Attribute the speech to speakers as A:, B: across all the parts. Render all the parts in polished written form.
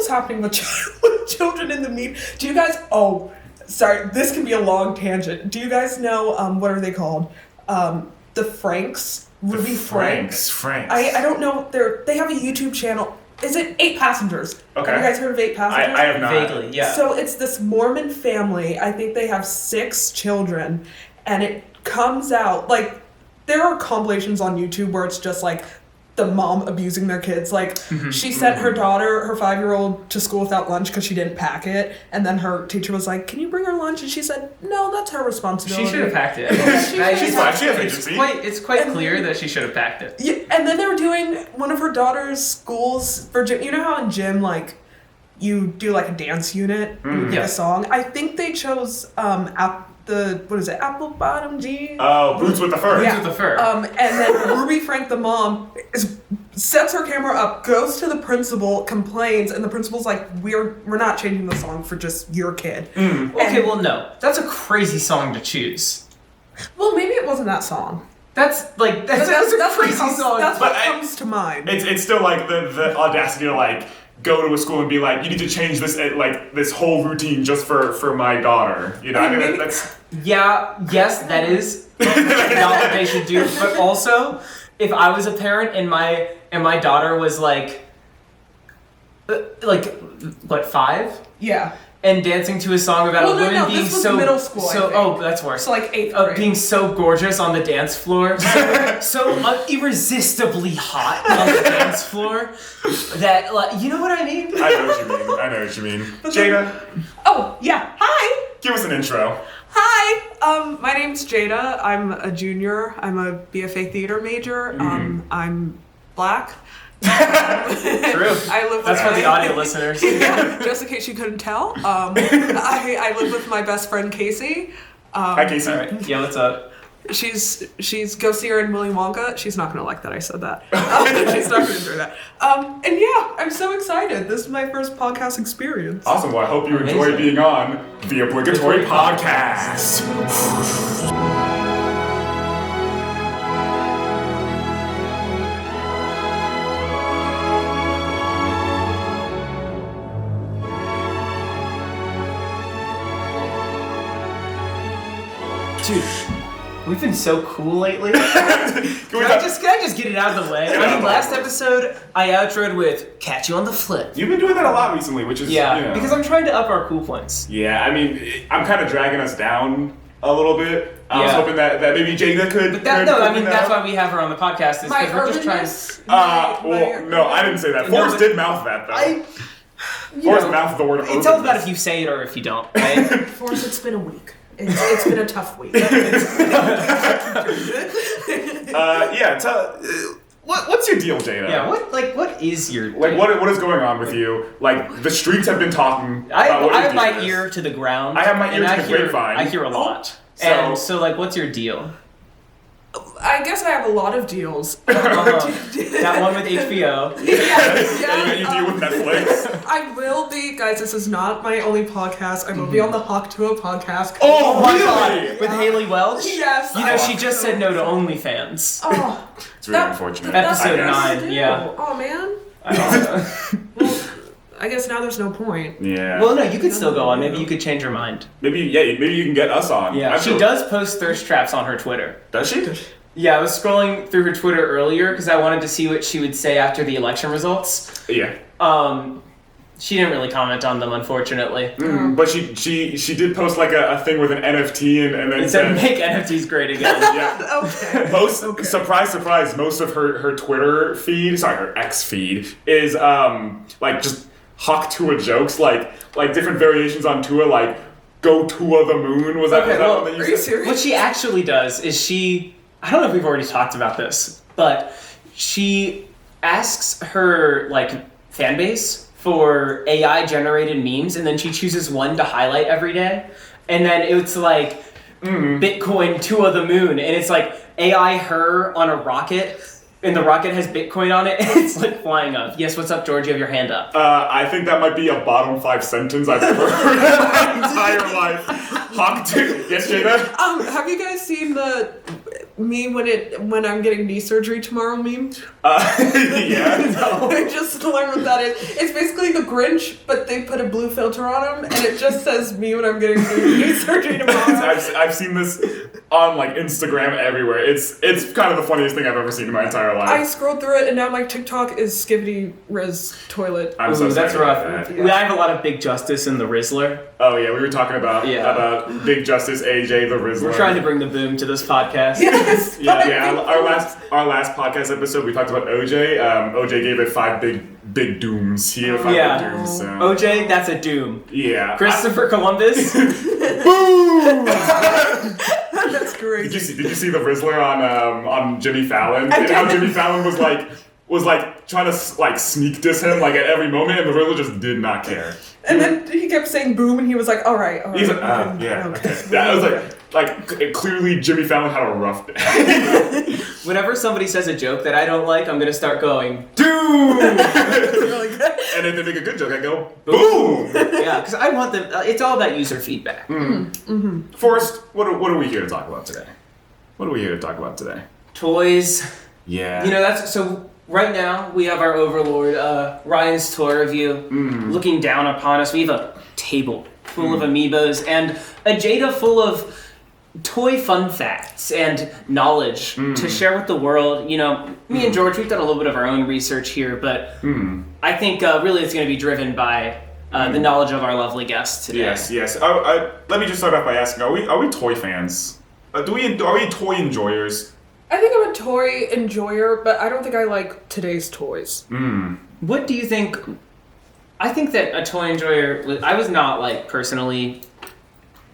A: is happening with children in the media? Do you guys... Oh, sorry, this can be a long tangent. Do you guys know, what are they called? The Franks? Ruby Franks. I don't know. They have a YouTube channel. Is it 8 Passengers?
B: Okay.
A: Have you guys heard of 8 Passengers?
B: I have not.
C: Vaguely, yeah.
A: So it's this Mormon family. I think they have 6 children. And it comes out, like, there are compilations on YouTube where it's just, like, the mom abusing their kids. Like, she sent her daughter, her 5-year-old, to school without lunch because she didn't pack it. And then her teacher was like, can you bring her lunch? And she said, no, that's her responsibility.
C: She should have packed it. It's quite clear that she should have packed it.
A: Yeah, and then they were doing one of her daughter's schools for gym. You know how in gym, like, you do, like, a dance unit? You pick a song? I think they chose, apple bottom jeans?
B: Oh, boots with the fur.
A: Yeah.
C: Boots with the fur.
A: And then Ruby Frank, the mom, sets her camera up, goes to the principal, complains, and the principal's like, we're not changing the song for just your kid.
C: Okay, well, no. That's a crazy song to choose.
A: Well, maybe it wasn't that song.
C: That's a crazy song.
A: That's what comes to mind.
B: It's still like the audacity to like go to a school and be like, you need to change this this whole routine just for my daughter. You know, I mean that's.
C: Yeah. Yes, that is not what they should do. But also, if I was a parent and my daughter was like what 5?
A: Yeah.
C: And dancing to a song about a woman being
A: this was
C: so
A: middle school,
C: that's worse.
A: So like 8th grade.
C: Being so gorgeous on the dance floor, so irresistibly hot on the dance floor that, like, you know what I mean?
B: I know what you mean. Jada.
A: Oh yeah. Hi.
B: Give us an intro.
A: Hi. My name's Jada. I'm a junior. I'm a BFA theater major. I'm Black.
C: True.
A: I live
C: That's for the audio listeners.
A: Yeah, just in case you couldn't tell. I live with my best friend Casey.
B: Hi, Casey.
C: All right. Yeah, what's up?
A: She's go see her in Willy Wonka. She's not gonna like that I said that. She's not gonna enjoy that. And yeah, I'm so excited. This is my first podcast experience.
B: Awesome. Well, I hope you enjoy being on the Obligatory Podcast.
C: Dude, we've been so cool lately. Can I just get it out of the way? I mean, last episode, I outroed with "Catch you on the flip."
B: You've been doing that a lot recently, which is
C: because I'm trying to up our cool points.
B: Yeah, I mean, I'm kind of dragging us down a little bit. I was hoping that maybe Jada could.
C: But that's why we have her on the podcast. Is because we're just trying.
B: No, I didn't say that. Forrest did mouth that though. Forrest mouthed the word.
C: It's all about if you say it or if you don't. Right?
A: Forrest, it's been a week. It's been a tough week.
B: What's your deal, Jada?
C: Yeah, what is your
B: what is going on with you? Like the streets have been talking.
C: I have my ear to the ground.
B: I have my ear to the grapevine.
C: I hear a lot. So what's your deal?
A: I guess I have a lot of deals.
C: That one with HBO.
A: Yeah.
B: You deal with Netflix.
A: I will be, guys. This is not my only podcast. I will be on the TUAH podcast.
B: Oh,
C: my
B: really?
C: God! With Haley Welch?
A: Yes.
C: You know, she just said no to OnlyFans.
A: Oh,
B: it's really unfortunate.
C: Episode 9. Yeah.
A: Oh man. Well, I guess now there's no point.
B: Yeah.
C: Well, no, you could still go on. Maybe you could change your mind.
B: Maybe you can get us on.
C: Yeah. She does post thirst traps on her Twitter.
B: Does she?
C: Yeah, I was scrolling through her Twitter earlier because I wanted to see what she would say after the election results.
B: Yeah.
C: She didn't really comment on them, unfortunately.
B: But she did post like a thing with an NFT and then
C: it said make NFTs great again.
B: Yeah.
A: Okay.
B: Surprise, surprise, most of her Twitter feed, her X feed, is like just TUAH jokes, like different variations on TUAH, like go TUAH the moon. Was that one that you said?
A: Are you serious?
C: What she actually does is I don't know if we've already talked about this, but she asks her fan base for AI generated memes, and then she chooses one to highlight every day, and then it's like Bitcoin TUAH the moon, and it's like AI her on a rocket, and the rocket has Bitcoin on it, and it's like flying up. Yes, what's up, George? You have your hand up.
B: I think that might be a bottom 5 sentence I've ever heard in my entire life. Yes, Jada?
A: Have you guys seen me when I'm getting knee surgery tomorrow meme?
B: Yeah.
A: No. I just learned what that is. It's basically the Grinch, but they put a blue filter on him, and it just says me when I'm getting knee surgery tomorrow.
B: I've seen this on like Instagram everywhere. It's kind of the funniest thing I've ever seen in my entire life.
A: I scrolled through it, and now my TikTok is Skibbity Riz toilet.
B: I'm so
C: that's
B: sorry
C: rough.
B: about that.
C: Yeah. I have a lot of Big Justice and the Rizzler.
B: Oh yeah, we were talking about Big Justice, AJ, the Rizzler.
C: We're trying to bring the boom to this podcast.
A: Yes.
B: Yeah. Our last podcast episode, we talked about OJ. OJ gave it 5 big dooms. He had 5 big dooms. So.
C: OJ, that's a doom.
B: Yeah.
C: Christopher Columbus.
B: Boom!
A: That's great.
B: Did you see the Rizzler on Jimmy Fallon? And how Jimmy Fallon was like trying to like sneak diss him like at every moment, and the Rizzler just did not care.
A: And then he kept saying boom, and he was like, all right.
B: He's like, yeah, okay. That was like clearly Jimmy Fallon had a rough day.
C: Whenever somebody says a joke that I don't like, I'm gonna start going,
B: doom!
A: Really good.
B: And if they make a good joke, I go, boom!
C: Yeah, because I want them. It's all about user feedback.
B: Forrest, what are we here to talk about today? What are we here to talk about today?
C: Toys.
B: Yeah.
C: You know, that's so. Right now, we have our overlord, Ryan's toy review, looking down upon us. We have a table full of Amiibos and a Jada full of toy fun facts and knowledge to share with the world. You know, me and George, we've done a little bit of our own research here, but I think really it's going to be driven by the knowledge of our lovely guests today.
B: Yes. Let me just start off by asking: Are we toy fans? Are we toy enjoyers?
A: I think I'm a toy enjoyer, but I don't think I like today's toys.
C: What do you think? I think that a toy enjoyer. I was not like personally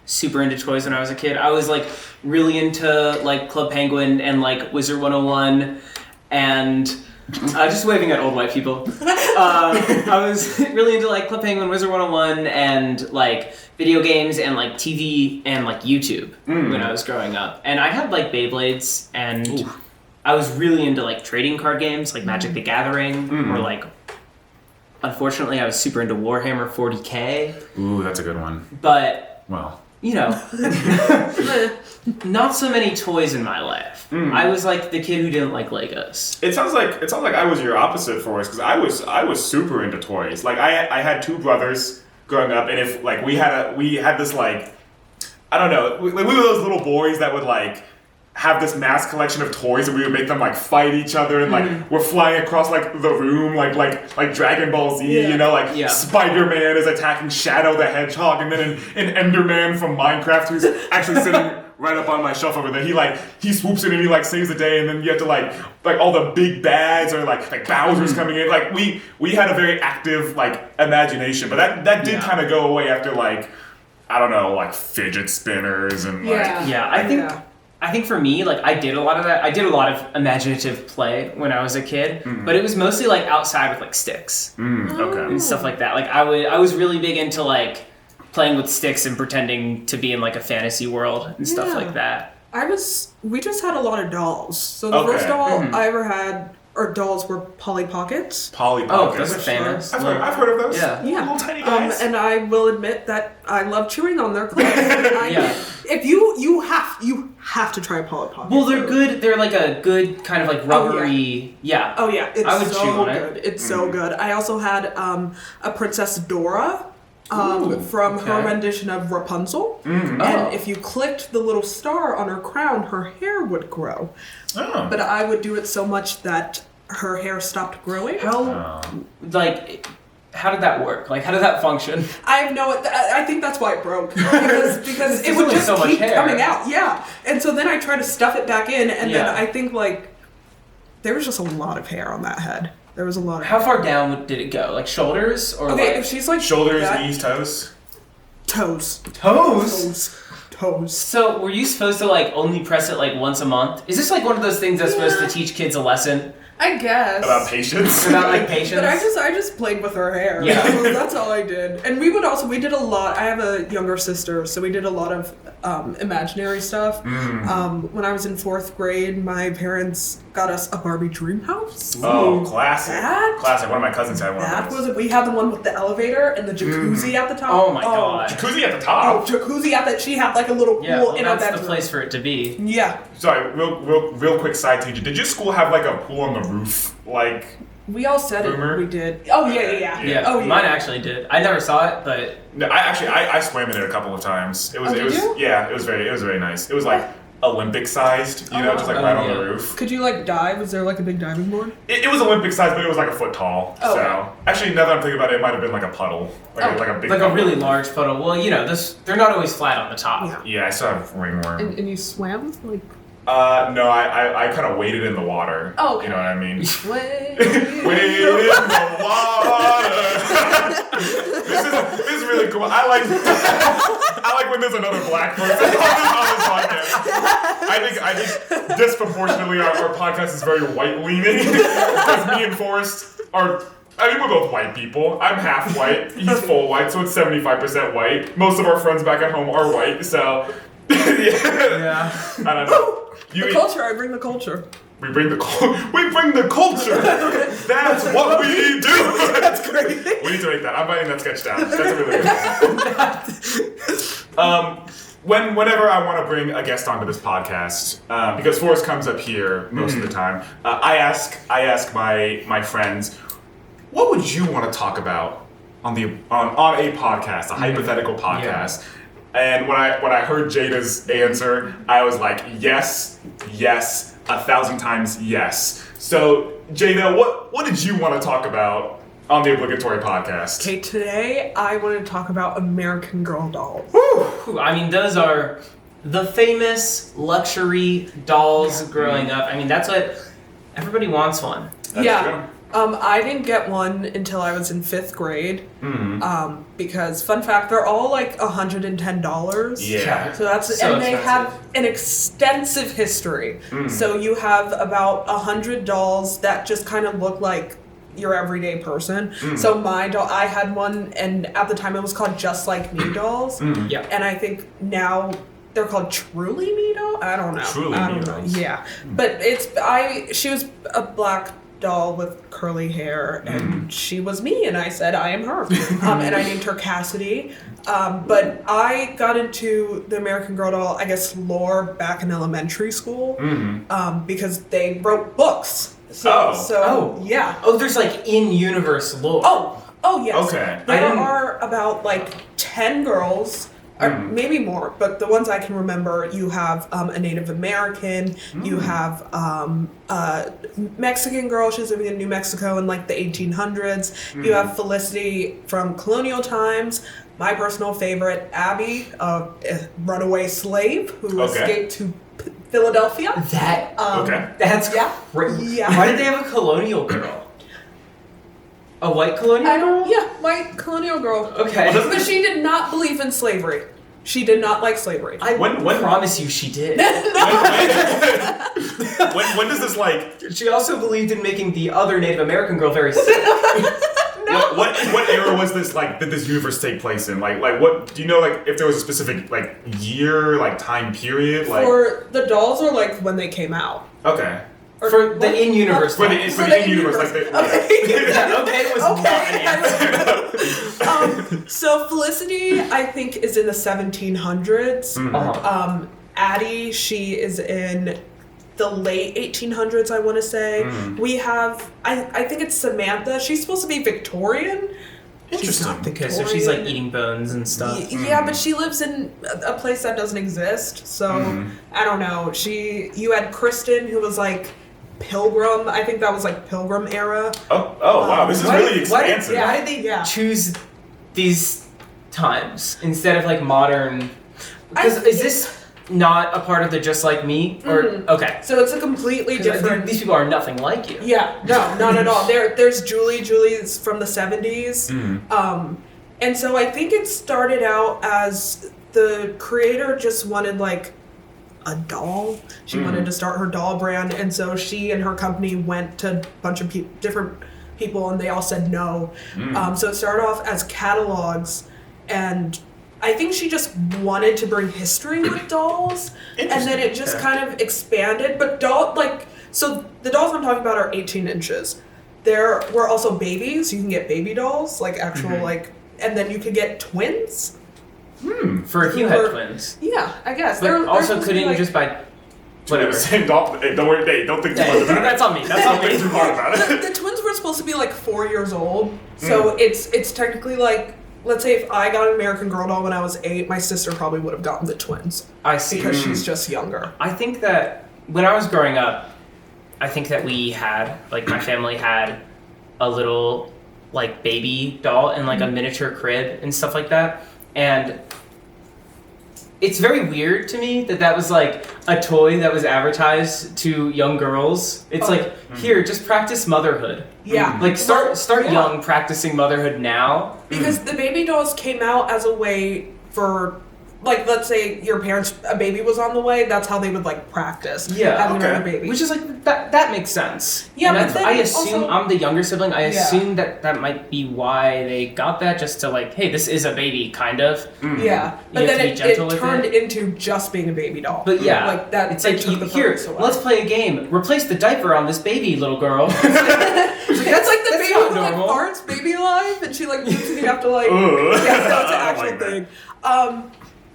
C: super into toys when I was a kid. I was like really into like Club Penguin and like Wizard 101 and just waving at old white people. I was really into like Club Penguin, Wizard 101 and like video games and like TV and like YouTube when I was growing up. And I had like Beyblades and I was really into like trading card games like Magic the Gathering or like unfortunately I was super into Warhammer 40K.
B: Ooh, that's a good one.
C: But
B: well,
C: you know, not so many toys in my life. I was like the kid who didn't like Legos.
B: It sounds like I was your opposite, Forrest, because I was super into toys. Like I had 2 brothers growing up, and if like we had this like I don't know, we were those little boys that would like have this mass collection of toys, and we would make them like fight each other, and like we're flying across like the room like Dragon Ball Z, you know, like Spider-Man is attacking Shadow the Hedgehog, and then an Enderman from Minecraft who's actually sitting right up on my shelf over there. He swoops in and he like saves the day, and then you have to like all the big bads or like Bowser's coming in. Like we had a very active like imagination, but that did kind of go away after like I don't know, like fidget spinners and
C: I think for me, like, I did a lot of that. I did a lot of imaginative play when I was a kid, but it was mostly, like, outside with, like, sticks and stuff like that. Like, I was really big into, like, playing with sticks and pretending to be in, like, a fantasy world and stuff like that.
A: We just had a lot of dolls. So the first doll I ever had, or dolls, were Polly Pockets.
B: Polly Pockets.
C: Oh, those are famous.
B: I've heard of those.
A: Yeah.
B: Little tiny guys.
A: And I will admit that I love chewing on their clothes. If you have to try Polly Pockets.
C: Well, they're good. They're like a good kind of like rubbery.
A: Oh yeah. It's
C: I would
A: so
C: chew on
A: good.
C: it.
A: It's so good. I also had a Princess Dora. From her rendition of Rapunzel. And if you clicked the little star on her crown, her hair would grow. But I would do it so much that her hair stopped growing.
C: How did that work? Like, how did that function?
A: I think that's why it broke. Because it would just
C: so
A: keep
C: much hair.
A: coming out. Yeah. And so then I tried to stuff it back in, and then I think, like, there was just a lot of hair on that head. There was a lot of
C: How far down did it go? Like shoulders or
A: if she's like
B: shoulders, knees, toes?
A: Toes.
C: So were you supposed to like only press it like once a month? Is this like one of those things that's supposed to teach kids a lesson?
A: I guess.
B: About patience?
C: About like patience?
A: But I just played with her hair.
C: Yeah.
A: So that's all I did. And we did a lot. I have a younger sister, so we did a lot of imaginary stuff. When I was in 4th grade, my parents got us a Barbie dream house.
B: Oh, classic.
A: That-
B: Classic. One of my cousins had one
A: That
B: of those.
A: was it. We had the one with the elevator and the jacuzzi at the top.
C: Oh my god.
B: Jacuzzi at the
A: Oh,
B: top.
A: jacuzzi at that. She had like a little pool
C: Yeah, well,
A: in our
C: that's
A: bedroom.
C: the place for it to be.
A: Yeah.
B: Sorry, real quick side tangent. Did your school have like a pool on the roof? Like,
A: We all said
B: Boomer?
A: it. We did. Oh yeah.
C: Yeah,
A: Oh yeah.
C: mine actually did. I never saw it, but
B: no, I swam in it a couple of times. It was,
A: Oh, did you?
B: yeah, it was very nice. It was like Olympic sized, you know, just like right on the roof.
A: Could you like dive? Was there like a big diving board?
B: It was Olympic sized, but it was like a foot tall.
A: Oh,
B: so
A: okay.
B: Actually, now that I'm thinking about it, it might have been like a puddle, like a big.
C: like a
B: puddle.
C: really large photo. Well, you know, they're not always flat on the top.
A: Yeah.
B: Yeah, I still have ringworm.
A: And you swam like.
B: No, I kind of waded in the water.
A: Oh, okay.
B: You know what I mean?
A: Way.
B: Wade in the water. this is really cool. I like when there's another black person on this podcast. I think disproportionately our podcast is very white leaning because me and Forrest are. I mean, we're both white people. I'm half white. He's full white, so it's 75% white. Most of our friends back at home are white, so
C: Yeah.
B: I don't know.
A: The culture. I bring the culture.
B: We bring the culture. That's what we do.
A: That's great.
B: We need to make that. I'm writing that sketch down. That's a really good one. Whenever I want to bring a guest onto this podcast, because Forrest comes up here most of the time, I ask my friends, what would you want to talk about on a podcast, a hypothetical podcast? And when I heard Jada's answer, I was like, yes, 1,000 times yes. So, Jada, what did you want to talk about on the Obligatory Podcast?
A: Okay, today I want to talk about American Girl dolls.
C: Whew, I mean, those are the famous luxury dolls growing up. I mean, that's what everybody wants one.
B: That's
A: yeah.
B: true.
A: I didn't get one until I was in 5th grade.
B: Mm-hmm.
A: Because fun fact, they're all like $110.
B: Yeah.
A: So that's
C: So
A: and they
C: expensive.
A: have an extensive history. So you have about 100 dolls that just kind of look like your everyday person. So my doll, I had one, and at the time it was called Just Like Me dolls.
C: Yeah.
A: And I think now they're called Truly Me doll. I don't know.
B: Truly
A: I
B: Me
A: don't know.
B: dolls.
A: Yeah, but she was a black doll with curly hair, and she was me, and I said I am her. And I named her Cassidy. But I got into the American Girl doll, I guess, lore back in elementary school, because they wrote books. Yeah.
C: Oh, there's like in-universe lore.
A: Oh yes.
B: Okay.
A: There are about like 10 girls, or maybe more, but the ones I can remember, you have a Native American, you have a Mexican girl, she's living in New Mexico in like the 1800s, you have Felicity from colonial times, my personal favorite, Abby, a runaway slave who escaped to Philadelphia.
C: That's
A: Yeah.
C: crazy.
A: Yeah.
C: Why did they have a colonial girl? A white colonial girl?
A: Yeah, white colonial girl.
C: Okay.
A: But she did not believe in slavery. She did not like slavery.
C: I
B: When-
C: promise you she did.
B: When does this like?
C: She also believed in making the other Native American girl very sick.
B: What era was this like? Did this universe take place in? Like what? Do you know like if there was a specific like year, like time period? Like
A: For the dolls or like when they came out?
B: okay.
A: Or
C: For the in-universe
B: For the
C: dolls.
B: in-universe, like the,
C: Okay was not an answer.
A: So Felicity, I think, is in the 1700s.
C: Uh-huh.
A: Addie, she is in the late 1800s, I want to say. We have, I think it's Samantha. She's supposed to be Victorian. She's not
B: Interesting.
C: Okay, so she's like eating bones and stuff.
A: Yeah, but she lives in a place that doesn't exist. So I don't know. You had Kristen, who was like Pilgrim. I think that was like Pilgrim era.
B: Oh wow, this is really expansive.
C: Why did they choose these times instead of like modern? Because is this not a part of the Just Like Me? Or okay,
A: So it's a completely different.
C: These people are nothing like you.
A: Yeah, no, not at all. There's Julie. Julie's from the 70s. And so I think it started out as the creator just wanted like a doll. She wanted to start her doll brand, and so she and her company went to a bunch of different people, and they all said no. So it started off as catalogs, and I think she just wanted to bring history with dolls, and then it just kind of expanded. But So the dolls I'm talking about are 18 inches. There were also babies. You can get baby dolls, like actual like, and then you could get twins.
C: For if you had twins.
A: Yeah, I guess.
C: But also couldn't you just buy whatever?
B: Same doll. Hey, don't worry. Hey, don't think too much about it.
C: That's on me. That's on me.
B: Too hard about it.
A: The twins were supposed to be like 4 years old, so it's technically like, let's say if I got an American Girl doll when I was 8, my sister probably would have gotten the twins.
C: I see.
A: Because she's just younger.
C: I think that when I was growing up, I think that we had, like, my family had a little, like, baby doll and, like, a miniature crib and stuff like that. And it's very weird to me that was, like, a toy that was advertised to young girls. It's like, here, just practice motherhood.
A: Yeah.
C: Like, start young, practicing motherhood now.
A: Because the baby dolls came out as a way for, like, let's say your parents, a baby was on the way, that's how they would, like, practice having another baby.
C: Which is, like, that makes sense.
A: Yeah,
C: and
A: but then
C: I assume,
A: also,
C: I'm the younger sibling, I assume that might be why they got that, just to, like, hey, this is a baby, kind of.
A: Yeah, but then it turned into just being a baby doll.
C: But yeah,
A: like that.
C: It's like, here, let's play a game. Replace the diaper on this baby, little girl. That's
A: like the baby who, like,
C: normal.
A: farts baby alive, and she, like, moves and you have to, like, that's an actual thing.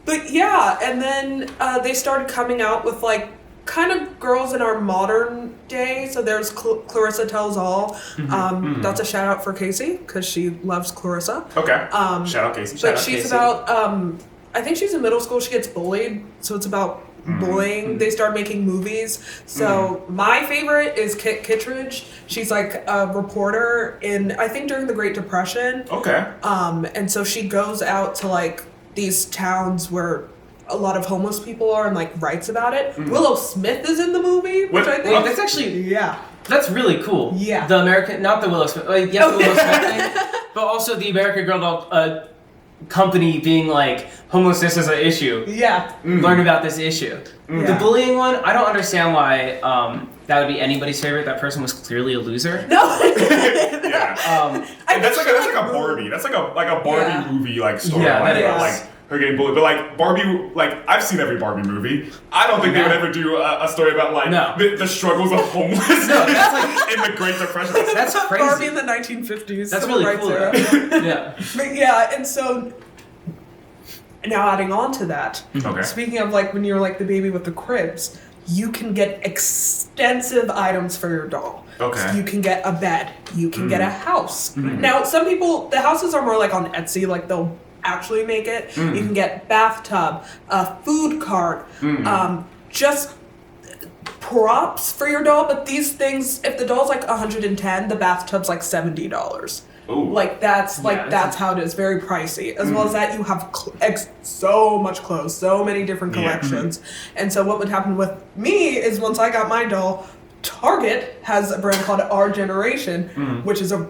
A: But yeah, and then they started coming out with, like, kind of girls in our modern day. So there's Clarissa Tells All. That's a shout out for Casey because she loves Clarissa.
B: Okay. Shout out Casey.
A: But she's about, I think she's in middle school. She gets bullied. So it's about bullying. They start making movies. So my favorite is Kit Kittredge. She's like a reporter I think during the Great Depression.
B: Okay.
A: And so she goes out to, like, these towns where a lot of homeless people are and, like, writes about it. Willow Smith is in the movie, which I think...
C: Oh, that's actually... That's really cool.
A: Yeah.
C: The American... Not the Willow Smith... Like, yes, the Willow Smith thing. But also the American Girl doll company being like, homelessness is an issue.
A: Yeah.
C: Learn about this issue. The bullying one, I don't understand why that would be anybody's favorite. That person was clearly a loser.
A: No.
B: And that's like a Barbie. That's like a Barbie movie, like, story.
C: Yeah, that
B: about,
C: is.
B: like, her getting bullied. But, like, Barbie, like, I've seen every Barbie movie. I don't think they would ever do a story about, like, the struggles of homelessness
C: that's like,
B: in the Great Depression.
C: That's crazy.
A: Barbie in the 1950s.
C: That's really cool. Yeah.
A: But yeah, and so now adding on to that, speaking of, like, when you're, like, the baby with the cribs, you can get extensive items for your doll.
B: Okay.
A: So you can get a bed. You can get a house. Now, some people, the houses are more like on Etsy, like they'll actually make it. You can get bathtub, a food cart, just props for your doll. But these things, if the doll's like $110, the bathtub's like $70.
B: Ooh.
A: Like that's how it is. Very pricey. As well as that, you have so much clothes, so many different collections. And so what would happen with me is once I got my doll, Target has a brand called Our Generation, which is a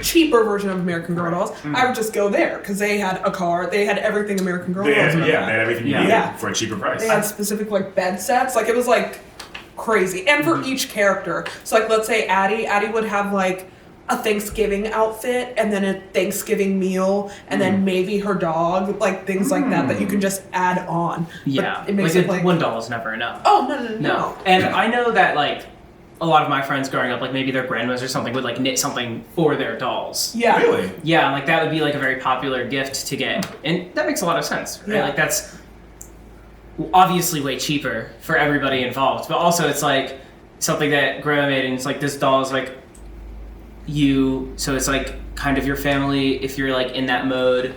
A: cheaper version of American Girl dolls. I would just go there because they had a car, they had everything American Girl dolls.
B: They had everything you needed for a cheaper price.
A: They had specific, like, bed sets. Like, it was like crazy. And for each character, so, like, let's say Addie would have, like, a Thanksgiving outfit and then a Thanksgiving meal and then maybe her dog, like, things like that you can just add on.
C: Yeah.
A: But it makes
C: like, one doll is never enough.
A: Oh, no.
C: And I know that, like, a lot of my friends growing up, like, maybe their grandmas or something would, like, knit something for their dolls.
A: Yeah.
B: Really?
C: Yeah, like, that would be, like, a very popular gift to get. And that makes a lot of sense, right?
A: Yeah.
C: Like, that's obviously way cheaper for everybody involved. But also, it's, like, something that grandma made, and it's, like, this doll is, like, so it's, like, kind of your family if you're, like, in that mode.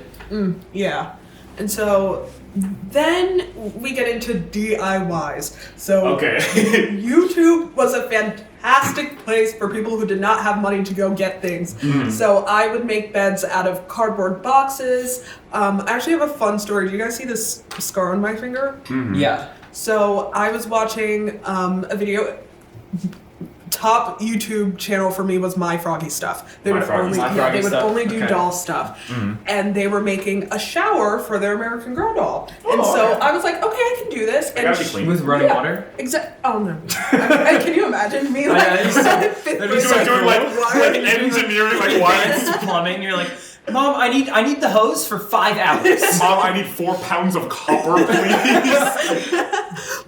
A: Yeah. And so then we get into DIYs. So YouTube was a fantastic place for people who did not have money to go get things. So I would make beds out of cardboard boxes. I actually have a fun story. Do you guys see this scar on my finger?
C: Yeah.
A: So I was watching a video. Top YouTube channel for me was My Froggy Stuff. They would only do doll stuff. And they were making a shower for their American Girl doll. And so I was like, okay, I can do this. And
C: with running water?
A: Oh, no. Can you imagine me, like,
B: doing like engineering, like, wires,
C: plumbing? You're like, Mom, I need the hose for 5 hours.
B: Mom, I need 4 pounds of copper, please.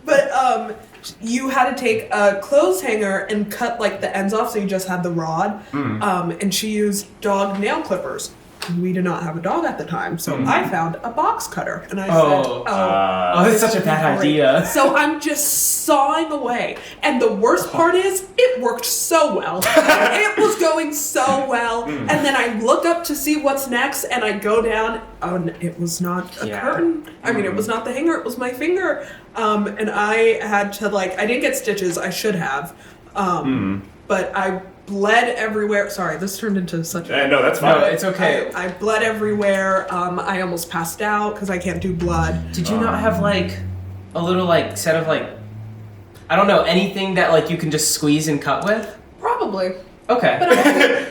A: But you had to take a clothes hanger and cut like the ends off so you just had the rod. And she used dog nail clippers. We did not have a dog at the time, so I found a box cutter, and I said,
C: that's such a bad idea.
A: So I'm just sawing away, and the worst part is, it worked so well. It was going so well, and then I look up to see what's next, and I go down, and it was not a curtain. I mean, it was not the hanger, it was my finger. And I had to, like, I didn't get stitches, I should have, but I bled everywhere. Sorry, this turned into such a...
B: No, that's fine.
C: No, it's okay.
A: I bled everywhere. I almost passed out because I can't do blood.
C: Did you not have, like, a little, like, set of, like, I don't know, anything that, like, you can just squeeze and cut with?
A: Probably.
C: Okay.
A: But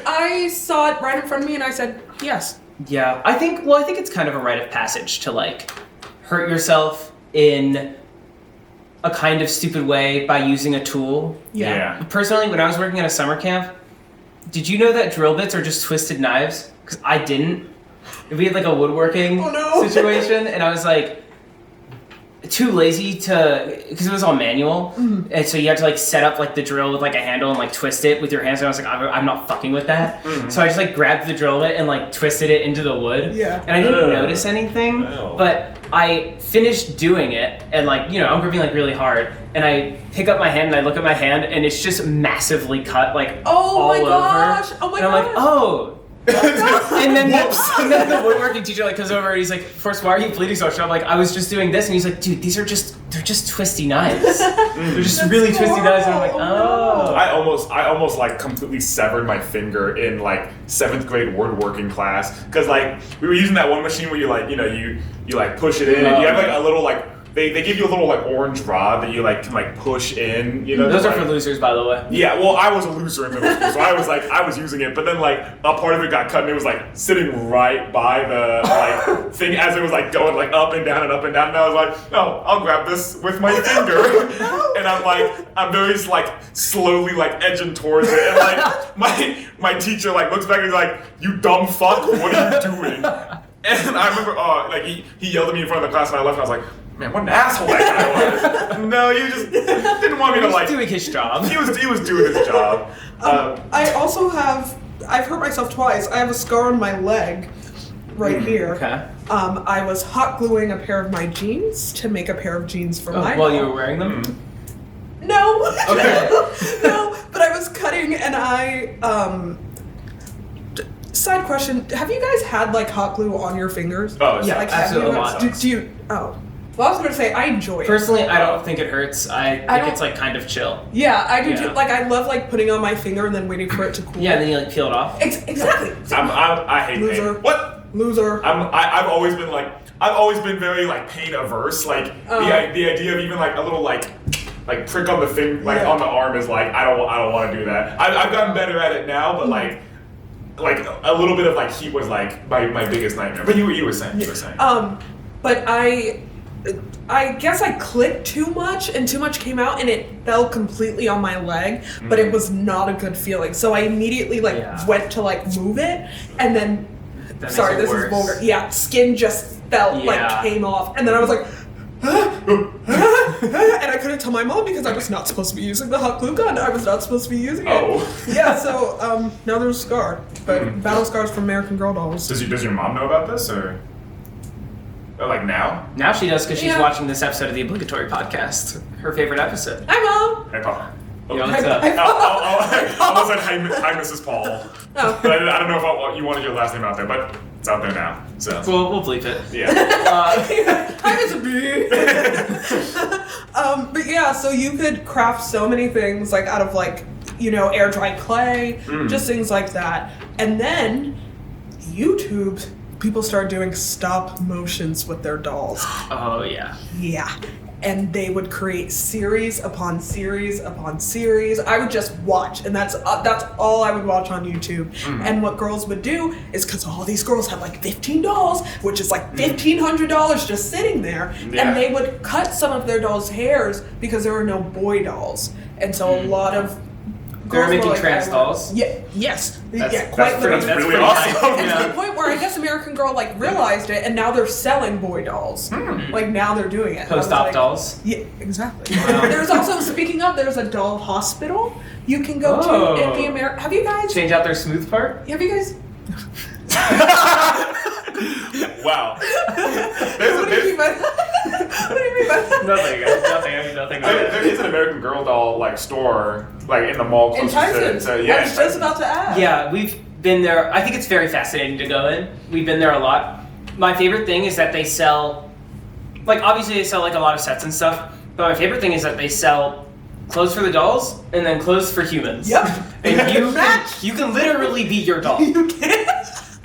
A: I saw it right in front of me and I said, yes.
C: Yeah, I think it's kind of a rite of passage to, like, hurt yourself in a kind of stupid way by using a tool.
B: Yeah.
C: Personally, when I was working at a summer camp, did you know that drill bits are just twisted knives? Because I didn't. We had like a woodworking situation, and I was like too lazy to, because it was all manual, and so you had to like set up like the drill with like a handle and like twist it with your hands, and I was like, I'm not fucking with that. So I just like grabbed the drill bit and like twisted it into the wood.
A: Yeah.
C: And I didn't notice anything, but I finished doing it, and like, you know, I'm gripping like really hard, and I pick up my hand and I look at my hand, and it's just massively cut like all over.
A: Oh my
C: and I'm like,
A: gosh.
C: and then the woodworking teacher like comes over and he's like, Forrest, why are you bleeding so much? And I'm like, I was just doing this, and he's like, dude, they're just twisty knives. They're just really twisty knives, and I'm like, oh.
B: I almost like completely severed my finger in like 7th grade woodworking class, because like we were using that one machine where you like, you know, you like push it in, and you have like a little like they give you a little like orange rod that you like can like push in, you know.
C: Those are
B: like,
C: for losers, by the way.
B: Yeah, well, I was a loser in middle school, so I was using it, but then like a part of it got cut, and it was like sitting right by the like thing as it was like going like up and down and up and down, and I was like, no, I'll grab this with my finger, and I'm very like slowly like edging towards it, and like my teacher like looks back and he's like, you dumb fuck, what are you doing? And I remember, like he yelled at me in front of the class, and I left, and I was like, man, what an asshole that guy was. No, you just didn't want me to like...
C: He was doing his job.
B: He was doing his job.
A: I also I've hurt myself twice. I have a scar on my leg right here.
C: Okay.
A: I was hot gluing a pair of my jeans to make a pair of jeans for my
C: while
A: mom.
C: you were wearing them?
A: No.
C: Okay.
A: No, but I was cutting and side question, have you guys had like hot glue on your fingers?
B: Oh,
C: yeah,
A: like,
C: absolutely.
A: Do you well, I was gonna say I enjoy it.
C: Personally, I don't think it hurts. I think it's like kind of chill.
A: Yeah, I do
C: Yeah.
A: too. Like I love like putting it on my finger and then waiting for it to cool.
C: Yeah, and then you like peel it off.
A: Exactly.
B: I hate
A: Loser.
B: pain. What?
A: Loser.
B: I've always been very like pain averse. Like the idea of even like a little like prick on the thing like on the arm is like I don't want to do that. I've gotten better at it now, but like a little bit of like heat was like my biggest nightmare. But you were saying.
A: But I guess I clicked too much and too much came out and it fell completely on my leg, but it was not a good feeling. So I immediately went to like move it, and then sorry, this is vulgar. Yeah, skin just felt like came off, and then I was like and I couldn't tell my mom because I was not supposed to be using the hot glue gun. I was not supposed to be using it. Yeah, so now there's a scar. But battle scars from American Girl dolls.
B: Does your mom know about this or like now?
C: Now she does because she's watching this episode of the Obligatory Podcast. Her favorite episode.
A: Hi, Mom.
B: Hey, Paul.
C: Yo, what's up?
B: I almost said hi, Mrs. Paul.
A: Oh.
B: But I don't know if you wanted your last name out there, but it's out there now. So
C: We'll bleep it.
B: Yeah.
A: Hi, Mr. B. But yeah, so you could craft so many things like out of like, you know, air dry clay, just things like that. And then YouTube, people start doing stop motions with their dolls.
C: Oh yeah.
A: Yeah. And they would create series upon series upon series. I would just watch, and that's all I would watch on YouTube. And what girls would do is, because all these girls have like 15 dolls, which is like $1,500 just sitting there, and they would cut some of their dolls' hairs because there were no boy dolls. And so a lot of
C: They're
A: girls were
C: making
A: like,
C: trans dolls.
A: Yeah. Yes.
C: That's
A: Quite literally.
B: That's really
C: pretty
B: awesome.
C: nice.
A: And
C: Yeah.
A: to the point where I guess American Girl like realized it, and now they're selling boy dolls. Like now they're doing it.
C: Post-op dolls.
A: Yeah, exactly.
C: Wow.
A: There's also, speaking of, there's a doll hospital you can go to in the American. Have you guys?
C: Change out their smooth part?
A: Have you guys?
B: Wow.
A: What do you mean by that? What do you mean by that?
C: Nothing. I mean nothing.
B: There is an American Girl doll like store like in the mall
A: In
B: closest
A: Tyson.
B: to
A: I was just about to ask.
C: Yeah, we've been there. I think it's very fascinating to go in. We've been there a lot. My favorite thing is that they sell, like obviously they sell like a lot of sets and stuff, but my favorite thing is that they sell clothes for the dolls and then clothes for humans.
A: Yep.
C: And
A: Match.
C: you can literally be your doll.
A: You can.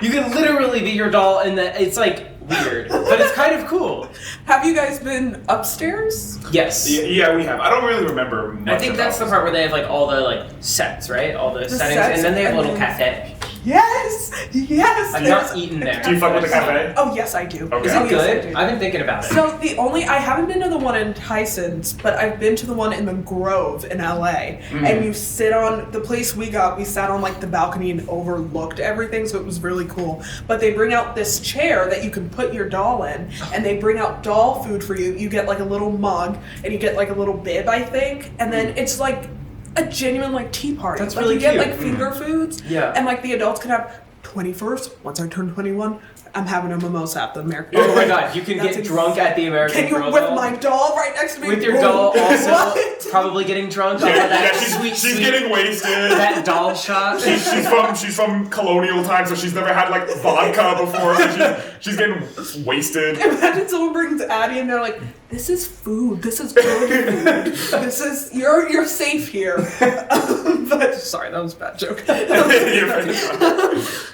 C: You can literally be your doll, and it's like weird, but it's kind of cool.
A: Have you guys been upstairs?
C: Yes.
B: Yeah, we have. I don't really remember much
C: I think that's the
B: about
C: part where they have like all the like sets, right? All the settings,
A: sets,
C: and then they have a
A: and
C: little
A: then-
C: cafe.
A: Yes. Yes.
C: I've
A: there's-
C: not eaten there.
B: Do you fuck with the cafe?
A: Oh yes, I do.
B: Okay.
C: Is
A: Oh,
C: it
A: yes, I
C: good?
A: do.
C: I've been thinking about it.
A: So I haven't been to the one in Tyson's, but I've been to the one in the Grove in LA. And you sit on the place we sat on like the balcony and overlooked everything, so it was really cool. But they bring out this chair that you can put your doll in, and they bring out doll food for you. You get like a little mug, and you get like a little bib, I think, and then it's like a genuine like tea party.
C: That's
A: like,
C: really
A: you get
C: cute.
A: like finger foods,
C: Yeah.
A: and like the adults can have 21st. Once I turn 21, I'm having a mimosa at the American.
C: Oh my god, you can
A: That's
C: get drunk at the American
A: Can you
C: Girl
A: with
C: doll?
A: my doll right next to me?
C: With your
A: Boom.
C: doll also
A: What?
C: probably getting drunk off of
B: Yeah,
C: that
B: she's
C: sweet
B: getting wasted.
C: that doll shot.
B: She's from colonial times, so she's never had like vodka before. So she's getting wasted.
A: Imagine someone brings Addie and they're like, "This is food. This is good food. This is you're safe here." But sorry, that was a bad joke.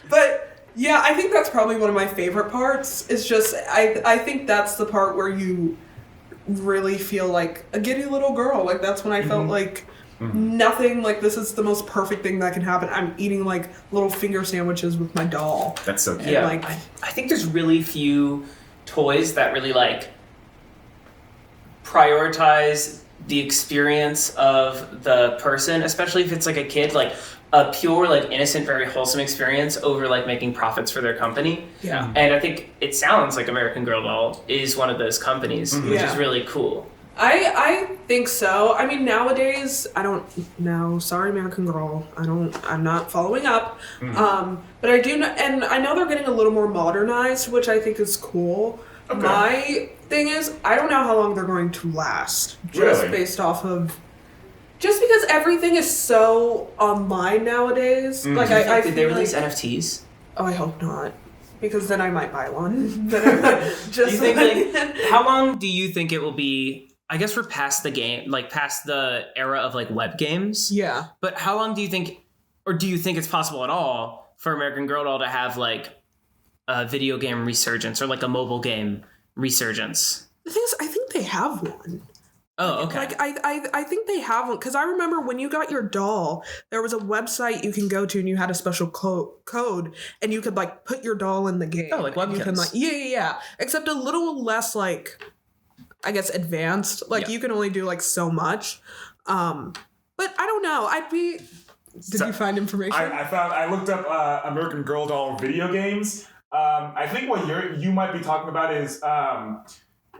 A: But yeah, I think that's probably one of my favorite parts. Is just I think that's the part where you really feel like a giddy little girl. Like that's when I felt like nothing, like this is the most perfect thing that can happen. I'm eating like little finger sandwiches with my doll.
B: That's so cute.
C: Yeah,
A: like-
C: I think there's really few toys that really like prioritize the experience of the person, especially if it's like a kid, like a pure, like innocent, very wholesome experience over like making profits for their company.
A: Yeah.
C: And I think it sounds like American Girl Doll is one of those companies, which
A: Yeah.
C: is really cool.
A: I think so. I mean, nowadays, I don't know. Sorry, American Girl. I'm not following up. But I do know, and I know they're getting a little more modernized, which I think is cool.
B: Okay.
A: My thing is, I don't know how long they're going to last. Just
B: Really?
A: based off of, just because everything is so online nowadays. Like, I
C: Did they
A: feel
C: release
A: like,
C: NFTs?
A: oh, I hope not. Because then I might buy one. Then I might just
C: Do you think like, how long do you think it will be? I guess we're past the game, like past the era of like web games.
A: Yeah.
C: But how long do you think, or do you think it's possible at all for American Girl Doll to have like a video game resurgence or like a mobile game resurgence?
A: The thing is, I think they have one.
C: Oh, okay.
A: Like I think they have one, because I remember when you got your doll, there was a website you can go to and you had a special code and you could like put your doll in the game.
C: Oh, like
A: And you can
C: Webkins.
A: like yeah. Except a little less like, I guess, advanced. Like
C: Yeah.
A: you can only do like so much. But I don't know. Did you find information?
B: I looked up American Girl Doll video games. I think what you might be talking about is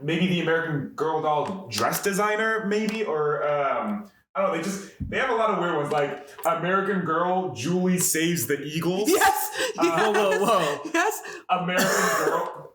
B: maybe the American Girl Doll dress designer, maybe, or I don't know. They have a lot of weird ones, like American Girl Julie Saves the Eagles.
A: Yes.
C: Whoa.
A: Yes.
B: American Girl.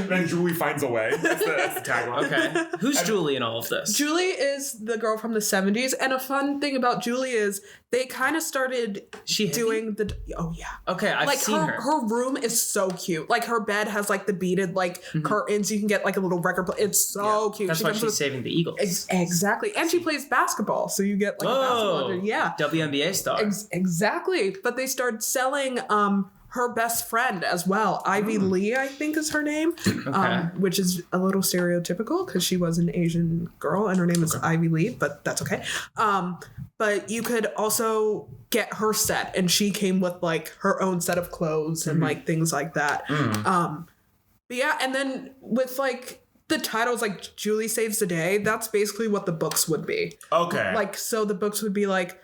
B: Then Julie finds a way. That's the tagline.
C: Okay. Who's Julie in all of this?
A: Julie is the girl from the 70s, and a fun thing about Julie is they kind of started
C: She
A: doing the yeah.
C: Okay, I've
A: Like
C: seen her.
A: her room is so cute. Like her bed has like the beaded like curtains. You can get like a little record player. It's so cute.
C: That's
A: She
C: why
A: comes
C: she's
A: with-
C: saving the Eagles.
A: Exactly, and she plays basketball, so you get like a basketball.
C: Whoa.
A: Yeah,
C: WNBA star.
A: exactly. But they started selling her best friend as well. Ivy Lee, I think is her name, which is a little stereotypical because she was an Asian girl and her name is Ivy Lee, but that's okay. But you could also get her set, and she came with like her own set of clothes and like things like that. But yeah, and then with like the titles like Julie Saves the Day, that's basically what the books would be.
B: Okay.
A: Like, so the books would be like,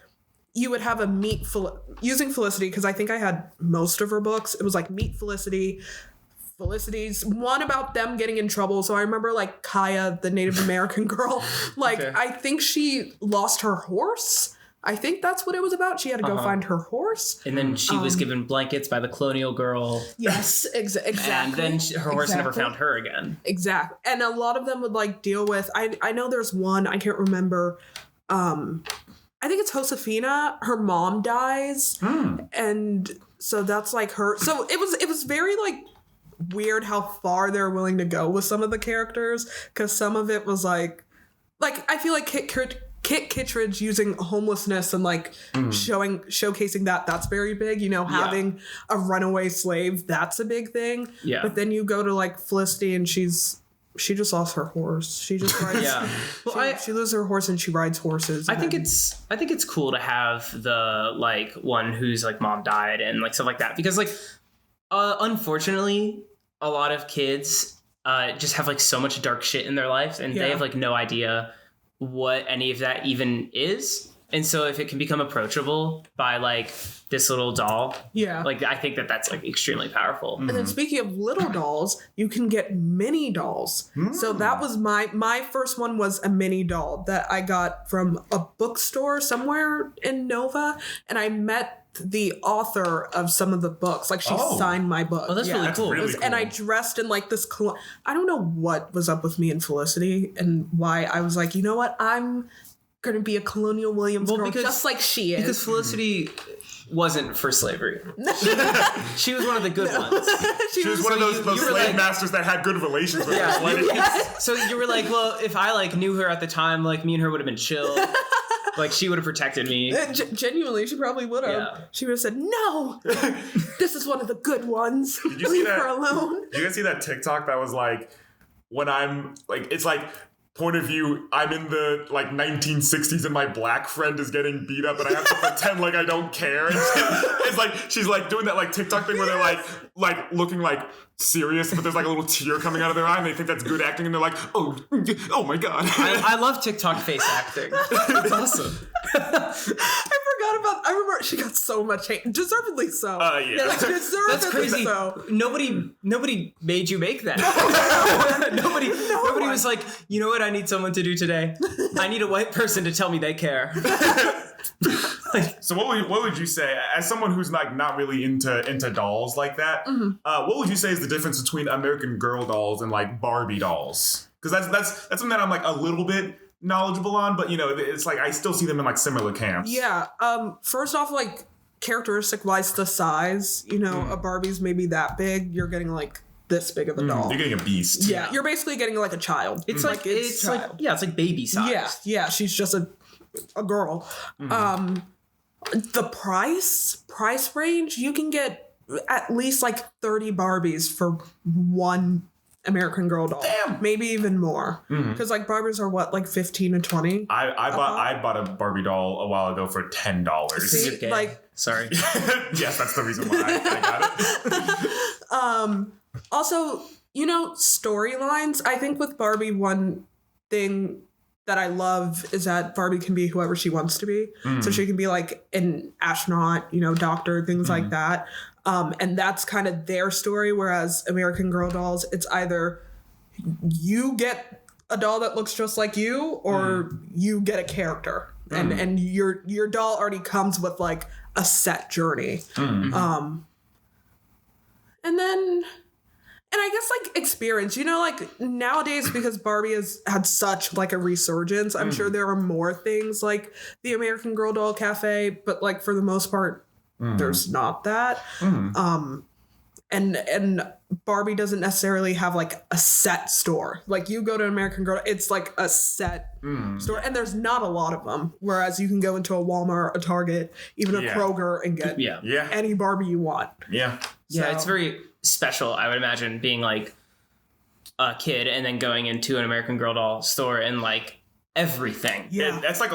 A: you would have a using Felicity, because I think I had most of her books. It was like meet Felicity's one about them getting in trouble. So I remember like Kaya, the Native American girl, like I think she lost her horse. I think that's what it was about. She had to go find her horse.
C: And then she was given blankets by the colonial girl.
A: Yes, exactly.
C: And then her horse never found her again.
A: Exactly. And a lot of them would like deal with, I know there's one, I can't remember. I think it's Josefina. Her mom dies. And so that's like her. So it was very like weird how far they're willing to go with some of the characters. Because some of it was like I feel like Kit Kittredge using homelessness and like showcasing that's very big, having a runaway slave, that's a big thing.
C: Yeah.
A: But then you go to like Felicity and she just lost her horse. She just rides she loses her horse and she rides horses.
C: I think it's cool to have the like one whose like mom died and like stuff like that, because like unfortunately a lot of kids just have like so much dark shit in their life and they have like no idea what any of that even is. And so if it can become approachable by like this little doll, like I think that's like extremely powerful.
A: And then speaking of little dolls, you can get mini dolls. So that was my first one was a mini doll that I got from a bookstore somewhere in Nova, and I met the author of some of the books. Like she signed my book.
C: Oh, that's really cool.
B: Really cool.
A: And I dressed in like this I don't know what was up with me and Felicity and why I was like, you know what, I'm gonna be a Colonial Williams girl just like she is.
C: Because Felicity wasn't for slavery. She was one of the good ones.
B: She was one of those slave masters that had good relations with her slaves.
C: So you were like, well, if I like knew her at the time, like me and her would have been chill. Like she would have protected me.
A: Genuinely, she probably would have.
C: Yeah.
A: She would have said, "No, this is one of the good ones.
B: Did you
A: Leave
B: see that?
A: her alone."
B: Did you guys see that TikTok that was like, when I'm like, it's like point of view, I'm in the like 1960s and my black friend is getting beat up and I have to pretend like I don't care. And it's like she's like doing that like TikTok thing where they're like looking like serious, but there's like a little tear coming out of their eye and they think that's good acting and they're like, oh my god.
C: I love TikTok face acting. It's awesome.
A: I remember she got so much hate, deservedly so.
B: Yeah.
A: Deservedly
C: That's crazy.
A: so.
C: Nobody made you make that. Nobody was like, you know what I need someone to do today? I need a white person to tell me they care.
B: So what would you say, as someone who's like not really into dolls like that, what would you say is the difference between American Girl dolls and like Barbie dolls? Because that's something that I'm like a little bit knowledgeable on, but it's like I still see them in like similar camps.
A: Yeah. First off, like characteristic wise, the size, a Barbie's maybe that big. You're getting like this big of a doll.
B: You're getting a beast.
A: Yeah. You're basically getting like a child.
C: It's like it's like baby size.
A: Yeah. She's just a girl. The price range, you can get at least like 30 Barbies for one American Girl doll.
B: Damn.
A: Maybe even more. Because like Barbies are what, like 15 to 20?
B: I bought a Barbie doll a while ago for $10.
A: See, like,
C: sorry.
B: Yes, that's the reason why I got it.
A: Also, storylines. I think with Barbie, one thing that I love is that Barbie can be whoever she wants to be. So she can be like an astronaut, doctor, things like that. And that's kind of their story. Whereas American Girl dolls, it's either you get a doll that looks just like you or you get a character. And your doll already comes with like a set journey. And I guess like experience, like nowadays, because Barbie has had such like a resurgence, I'm sure there are more things like the American Girl Doll Cafe, but like for the most part, there's not that. And Barbie doesn't necessarily have like a set store. Like you go to American Girl, it's like a set store, and there's not a lot of them. Whereas you can go into a Walmart, a Target, even a Kroger, and get any Barbie you want.
C: Yeah, it's very special, I would imagine, being like a kid and then going into an American Girl doll store and like everything.
B: Yeah, that's like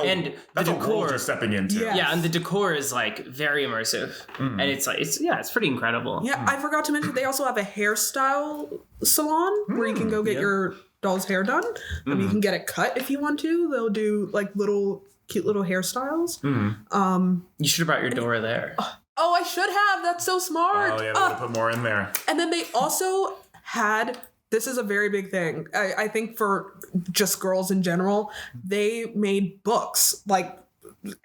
B: that's a world you're stepping into.
C: Yeah, and the decor is like very immersive, and it's like it's pretty incredible.
A: Yeah, I forgot to mention they also have a hairstyle salon where you can go get your doll's hair done. You can get it cut if you want to. They'll do like little cute little hairstyles.
C: You should have brought your Dora there.
A: Oh, I should have. That's so smart.
B: Oh yeah, they would have put more in there.
A: And then they also had, this is a very big thing, I think for just girls in general, they made books, like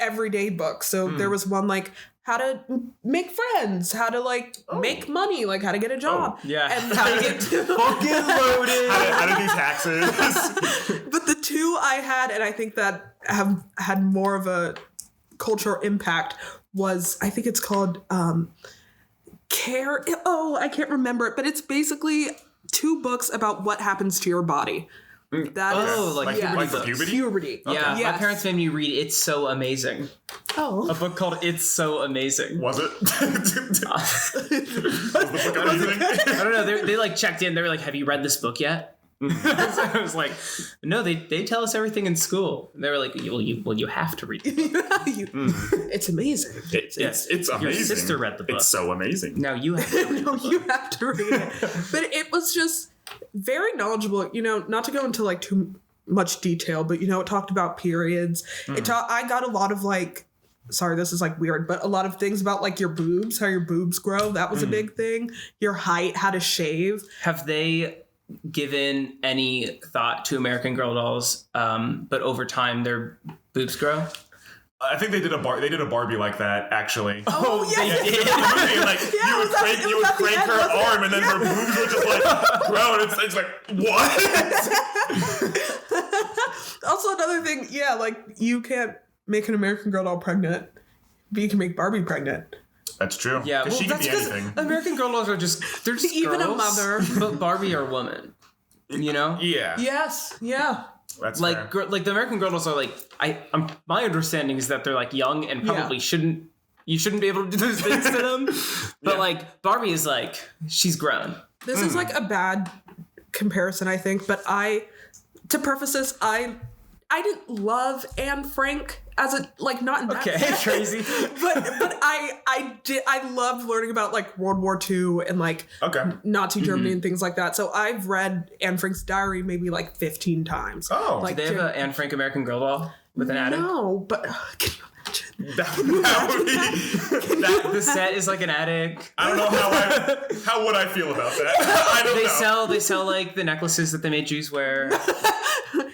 A: everyday books. So there was one like how to make friends, how to like make money, like how to get a job.
C: Yeah.
A: And how to get to
C: Fucking loaded.
B: How to do taxes.
A: But the two I had, and I think that have had more of a cultural impact, was, I think it's called Care. Oh, I can't remember it, but it's basically 2 books about what happens to your body. That is,
C: like
B: for puberty?
A: puberty.
C: Yeah,
A: Yes.
C: my parents made me read It's So Amazing.
A: Oh.
C: A book called It's So Amazing.
B: Was it? Was the book amazing?
C: I don't know. They like checked in. They were like, "Have you read this book yet?" So I was like, "No, they tell us everything in school." And they were like, "Well, you have to read the book."
A: It's amazing.
B: It's amazing.
C: Your sister read the book.
B: It's so amazing.
C: Now you have to read
A: No, you have to read it. But it was just very knowledgeable, not to go into like too much detail, but it talked about periods. I got a lot of like, sorry, this is like weird, but a lot of things about like your boobs, how your boobs grow. That was a big thing. Your height, how to shave.
C: Have they given any thought to American Girl dolls, but over time their boobs grow?
B: I think they did a Barbie like that, actually.
A: Oh, yeah.
B: Like, you would crank her arm, and then her boobs would just like grow, and it's like, what?
A: Also, another thing, like you can't make an American Girl doll pregnant, but you can make Barbie pregnant.
B: That's true.
C: Yeah,
B: she can be anything.
C: American Girl dolls are they're just
A: Even
C: girls,
A: a mother.
C: but Barbie are women.
B: Yeah.
A: Yes. Yeah.
B: That's
C: like
B: fair.
C: like the American Girl dolls are like my understanding is that they're like young and probably you shouldn't be able to do those things to them. But like Barbie is like, she's grown.
A: This is like a bad comparison, I think, but to preface this, I didn't love Anne Frank as a, like, not in that sense.
C: Crazy.
A: but I loved learning about like World War II and like Nazi Germany and things like that. So I've read Anne Frank's diary maybe like 15 times.
B: Oh,
A: like,
C: do they have an Anne Frank American Girl doll with an attic?
A: No, but can you imagine?
B: That would be
C: The set is like an attic.
B: I don't know how would I feel about that. I don't know.
C: They sell like the necklaces that they made Jews wear.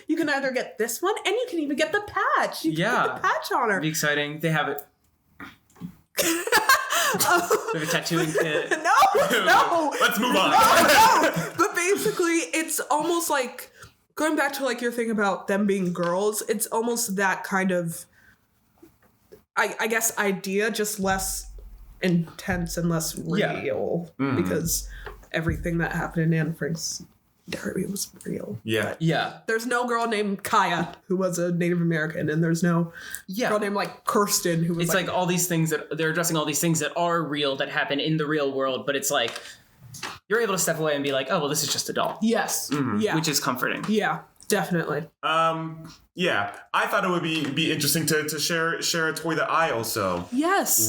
A: You can either get this one and you can even get the patch. You can get the patch on her.
C: It'd be exciting. They have it. They have a tattooing kit.
A: No.
B: Let's move on.
A: No. But basically, it's almost like going back to like your thing about them being girls. It's almost that kind of, I guess, idea, just less intense and less real because everything that happened in Anne Frank's diary was real.
C: Yeah.
A: There's no girl named Kaya who was a Native American, and there's no girl named like Kirsten who was.
C: It's like all these things that they're addressing, all these things that are real that happen in the real world, but it's like you're able to step away and be like, oh well, this is just a doll.
A: Yes. Yeah.
C: Which is comforting.
A: Yeah. Definitely.
B: Yeah. I thought it would be interesting to share a toy that I also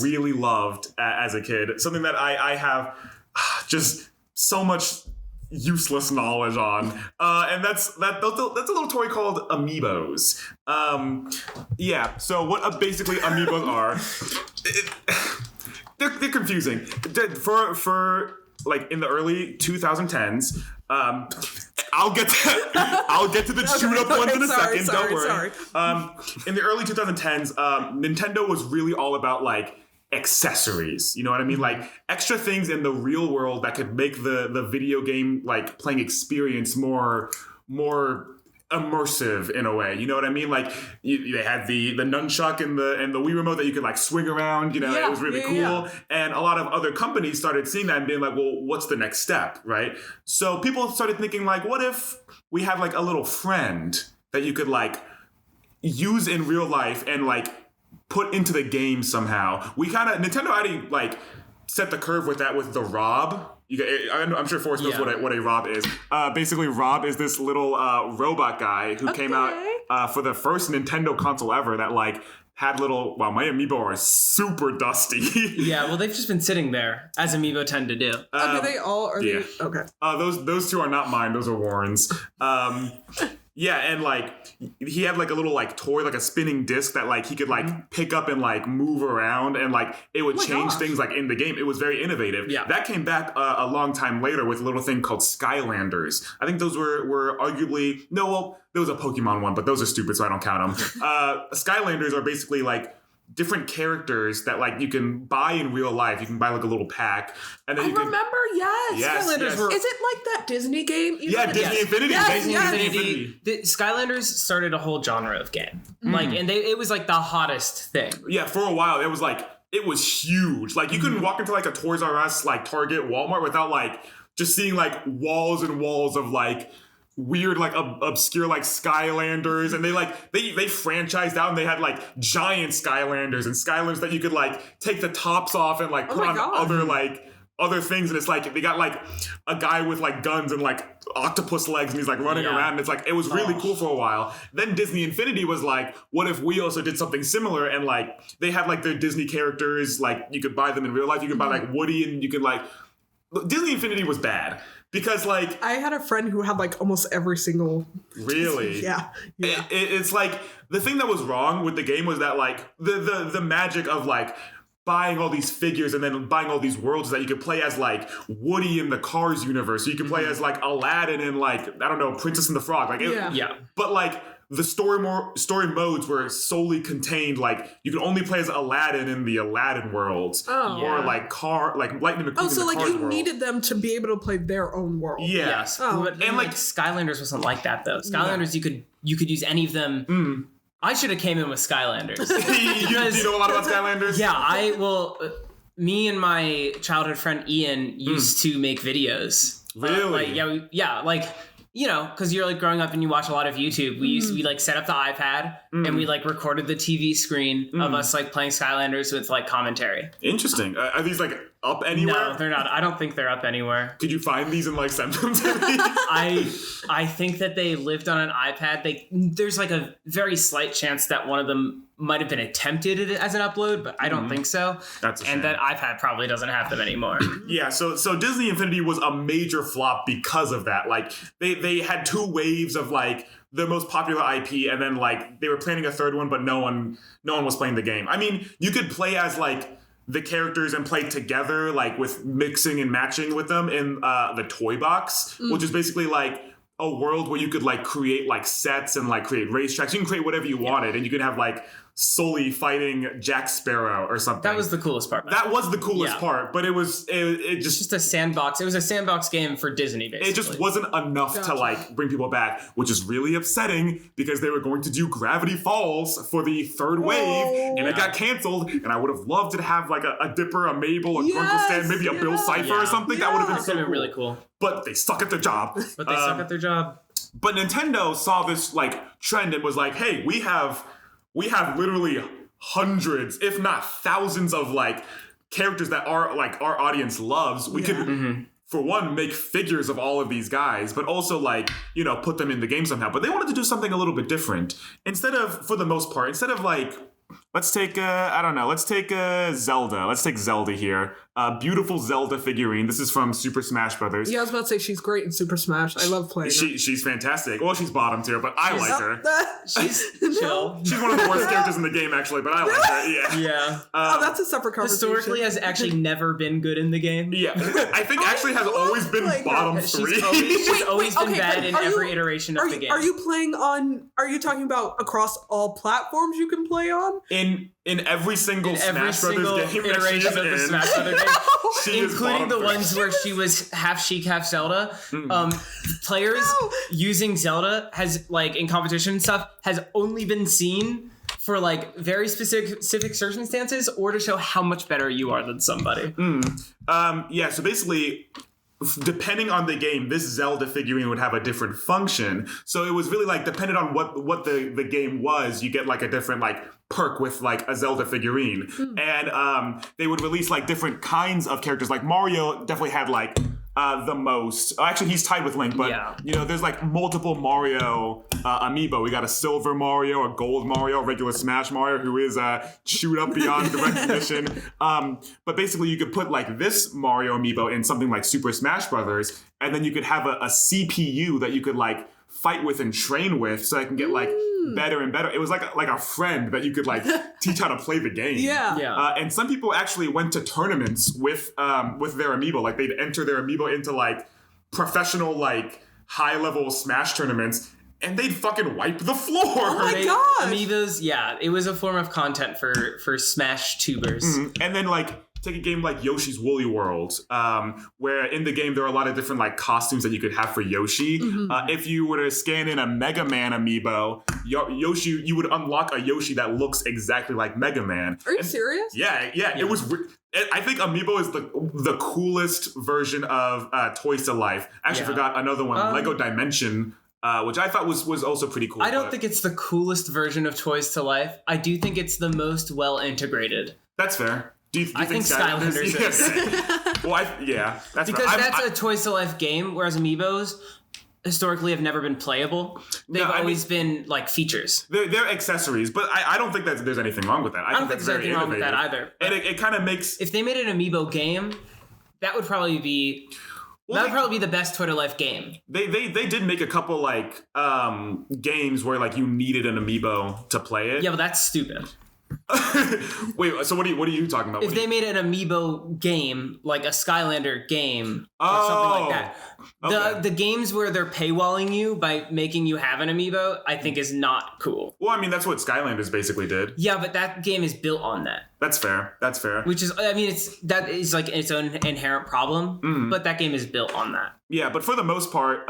B: really loved as a kid. Something that I have just so much useless knowledge on, and that's a little toy called Amiibos. So what basically Amiibos are, they're confusing. For like in the early 2010s, I'll get to the chewed up ones in a second. Don't worry. In the early 2010s, Nintendo was really all about like accessories, you know what I mean? Like extra things in the real world that could make the video game like playing experience more immersive in a way, you know what I mean? Like they had the nunchuck and the Wii remote that you could like swing around, it was really cool. And a lot of other companies started seeing that and being like, well, what's the next step, right? So people started thinking like, what if we have like a little friend that you could like use in real life and like put into the game somehow? Nintendo already like set the curve with that with the Rob. I'm sure Forrest knows what a Rob is. Basically, Rob is this little robot guy who came out for the first Nintendo console ever that like had little. Wow, my Amiibo are super dusty.
C: Yeah, well, they've just been sitting there as Amiibo tend to do.
A: Do they all? Are they? Okay.
B: Those two are not mine. Those are Warren's. Yeah, and like he had like a little like toy, like a spinning disc that like he could like pick up and like move around, and like it would change things like in the game. It was very innovative.
C: Yeah.
B: That came back a long time later with a little thing called Skylanders. I think those were arguably there was a Pokemon one, but those are stupid, so I don't count them. Skylanders are basically like different characters that like you can buy in real life. You can buy like a little pack, and then
A: remember, yes.
B: Skylanders
A: were. Is it like that Disney game?
B: Disney Infinity.
A: Yes.
C: Infinity. Skylanders started a whole genre of game, like, and it was like the hottest thing.
B: Yeah, for a while it was huge. Like you couldn't walk into like a Toys R Us, like Target, Walmart without like just seeing like walls and walls of like weird, like obscure, like Skylanders, and they franchised out, and they had like giant Skylanders and Skylanders that you could like take the tops off and like put on other things, and it's like they got like a guy with like guns and like octopus legs, and he's like running around, and it's like it was really cool for a while. Then Disney Infinity was like, what if we also did something similar, and like they had like their Disney characters, like you could buy them in real life, you could buy like Woody, and you could like Disney Infinity was bad. Because, like...
A: I had a friend who had, like, almost every single...
B: Really?
A: Yeah.
B: It's, like... The thing that was wrong with the game was that, like, the magic of, like, buying all these figures and then buying all these worlds that you could play as, like, Woody in the Cars universe. So you could play as, like, Aladdin and, like, I don't know, Princess and the Frog. Like, But, like... The story modes were solely contained, like, you could only play as Aladdin in the Aladdin worlds. Or, like, Lightning McQueen in the Cars world.
A: you needed them to be able to play their own world.
B: Yeah.
C: Yes. But, and, like, Skylanders wasn't like that, though. Skylanders, you could use any of them. I should have came in with Skylanders.
B: Do you know a lot about Skylanders?
C: Yeah, me and my childhood friend Ian used to make videos.
B: Really?
C: You know, because you're like growing up and you watch a lot of YouTube. We like set up the iPad and we like recorded the TV screen of us like playing Skylanders with like commentary.
B: Interesting. Are these like up anywhere?
C: No, they're not. I don't think they're up anywhere.
B: Could you find these and like send them to me?
C: I think that they lived on an iPad. There's like a very slight chance that one of them might have been attempted as an upload, but I don't think so.
B: That's a shame.
C: And that iPad probably doesn't have them anymore.
B: Yeah, so Disney Infinity was a major flop because of that. Like they had two waves of like the most popular IP, and then like they were planning a third one, but no one was playing the game. I mean, you could play as like the characters and play together, like with mixing and matching with them in the Toy Box, which is basically like a world where you could like create like sets and like create racetracks. You can create whatever you wanted, and you could have like Sully fighting Jack Sparrow or something.
C: That was the coolest part.
B: That was the coolest part, but it just
C: a sandbox. It was a sandbox game for Disney, basically.
B: It just wasn't enough to like bring people back, which is really upsetting because they were going to do Gravity Falls for the third wave, and it got canceled. And I would have loved to have like a Dipper, a Mabel, a Grunkle Stan, maybe a Bill Cipher or something. That would have been so cool.
C: Really cool.
B: But they suck at their job.
C: But
B: Nintendo saw this like trend and was like, hey, we have literally hundreds, if not thousands of like characters that our audience loves. We could, for one, make figures of all of these guys, but also like, you know, put them in the game somehow. But they wanted to do something a little bit different. Instead of like, let's take Zelda. Let's take Zelda here. Beautiful Zelda figurine. This is from Super Smash Brothers.
A: Yeah, I was about to say she's great in Super Smash. I love playing her.
B: She's fantastic. Well, she's bottom tier, but I like her.
C: She's chill.
B: She's one of the worst characters in the game, actually, but I like her. Yeah.
A: That's a separate conversation.
C: Historically, has actually never been good in the game.
B: Yeah, I think actually has always been bottom three.
C: She's always been bad in every iteration of the game.
A: Are you talking about across all platforms you can play on?
B: In every single Smash Brothers game
C: iteration of the Smash Brothers game, including the ones where she was half Sheik, half Zelda. Players using Zelda has like in competition and stuff has only been seen for like very specific circumstances or to show how much better you are than somebody.
B: Yeah, so basically, depending on the game, this Zelda figurine would have a different function. So it was really like dependent on what the game was, you get like a different like perk with like a Zelda figurine. And they would release like different kinds of characters. Like Mario definitely had like the most. Actually, he's tied with Link, but you know, there's like multiple Mario Amiibo. We got a silver Mario, a gold Mario, a regular Smash Mario, who is chewed up beyond recognition. But basically, you could put like this Mario Amiibo in something like Super Smash Brothers, and then you could have a CPU that you could like fight with and train with so I can get like better and better. It was like a friend that you could like teach how to play the game.
A: Yeah.
B: And some people actually went to tournaments with their Amiibo. Like they'd enter their Amiibo into like professional like high level Smash tournaments. And they'd fucking wipe the floor.
A: Oh my gosh.
C: Amiibos, yeah, it was a form of content for Smash tubers.
B: Mm-hmm. And then like take a game like Yoshi's Woolly World, where in the game there are a lot of different like costumes that you could have for Yoshi. If you were to scan in a Mega Man Amiibo, Yoshi, you would unlock a Yoshi that looks exactly like Mega Man.
A: Are you serious?
B: Yeah. It was. I think Amiibo is the coolest version of Toys to Life. I actually forgot another one, Lego Dimension. Which I thought was also pretty cool.
C: I don't think it's the coolest version of Toys to Life. I do think it's the most well integrated.
B: That's fair. Do you
C: I think Skylanders is.
B: Well, that's
C: because
B: fair.
C: that's a Toys to Life game, whereas Amiibos historically have never been playable. They've always been like features.
B: They're accessories, but I don't think that there's anything wrong with that.
C: I don't think there's anything wrong with that either.
B: And it kind of makes...
C: If they made an Amiibo game, that would probably be... that would probably be the best Toy to Life game.
B: They did make a couple like games where like you needed an Amiibo to play it.
C: Yeah, but that's stupid.
B: Wait, so what are you talking about?
C: If they made an Amiibo game, like a Skylander game or something like that, the games where they're paywalling you by making you have an Amiibo, I think is not cool.
B: Well, I mean that's what Skylanders basically did.
C: Yeah, but that game is built on that.
B: That's fair.
C: Which is, I mean, that is like its own inherent problem, but that game is built on that.
B: Yeah, but for the most part,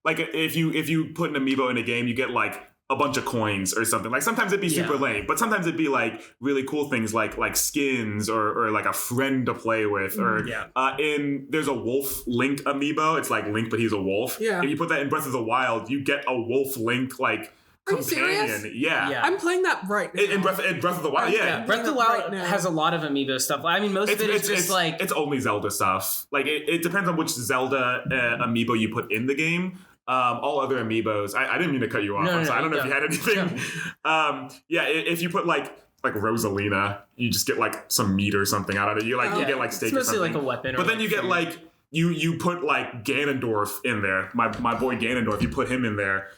B: like if you put an Amiibo in a game, you get like a bunch of coins or something. Like sometimes it'd be super lame, but sometimes it'd be like really cool things like skins or like a friend to play with. Or there's a wolf Link Amiibo. It's like Link, but he's a wolf.
A: Yeah.
B: If you put that in Breath of the Wild, you get a wolf Link like companion.
A: Serious?
B: Yeah.
A: I'm playing that right now.
B: In Breath of the Wild, yeah.
C: Breath of the Wild has a lot of Amiibo stuff. I mean, most of it is just like...
B: It's only Zelda stuff. Like, it depends on which Zelda Amiibo you put in the game. All other Amiibos... I didn't mean to cut you off. I don't know if you had anything. If you put, like Rosalina, you just get, like, some meat or something out of it. You get, like, steak or something.
C: It's mostly like a weapon.
B: But then you get, like... You put, like, Ganondorf in there. My boy Ganondorf, you put him in there.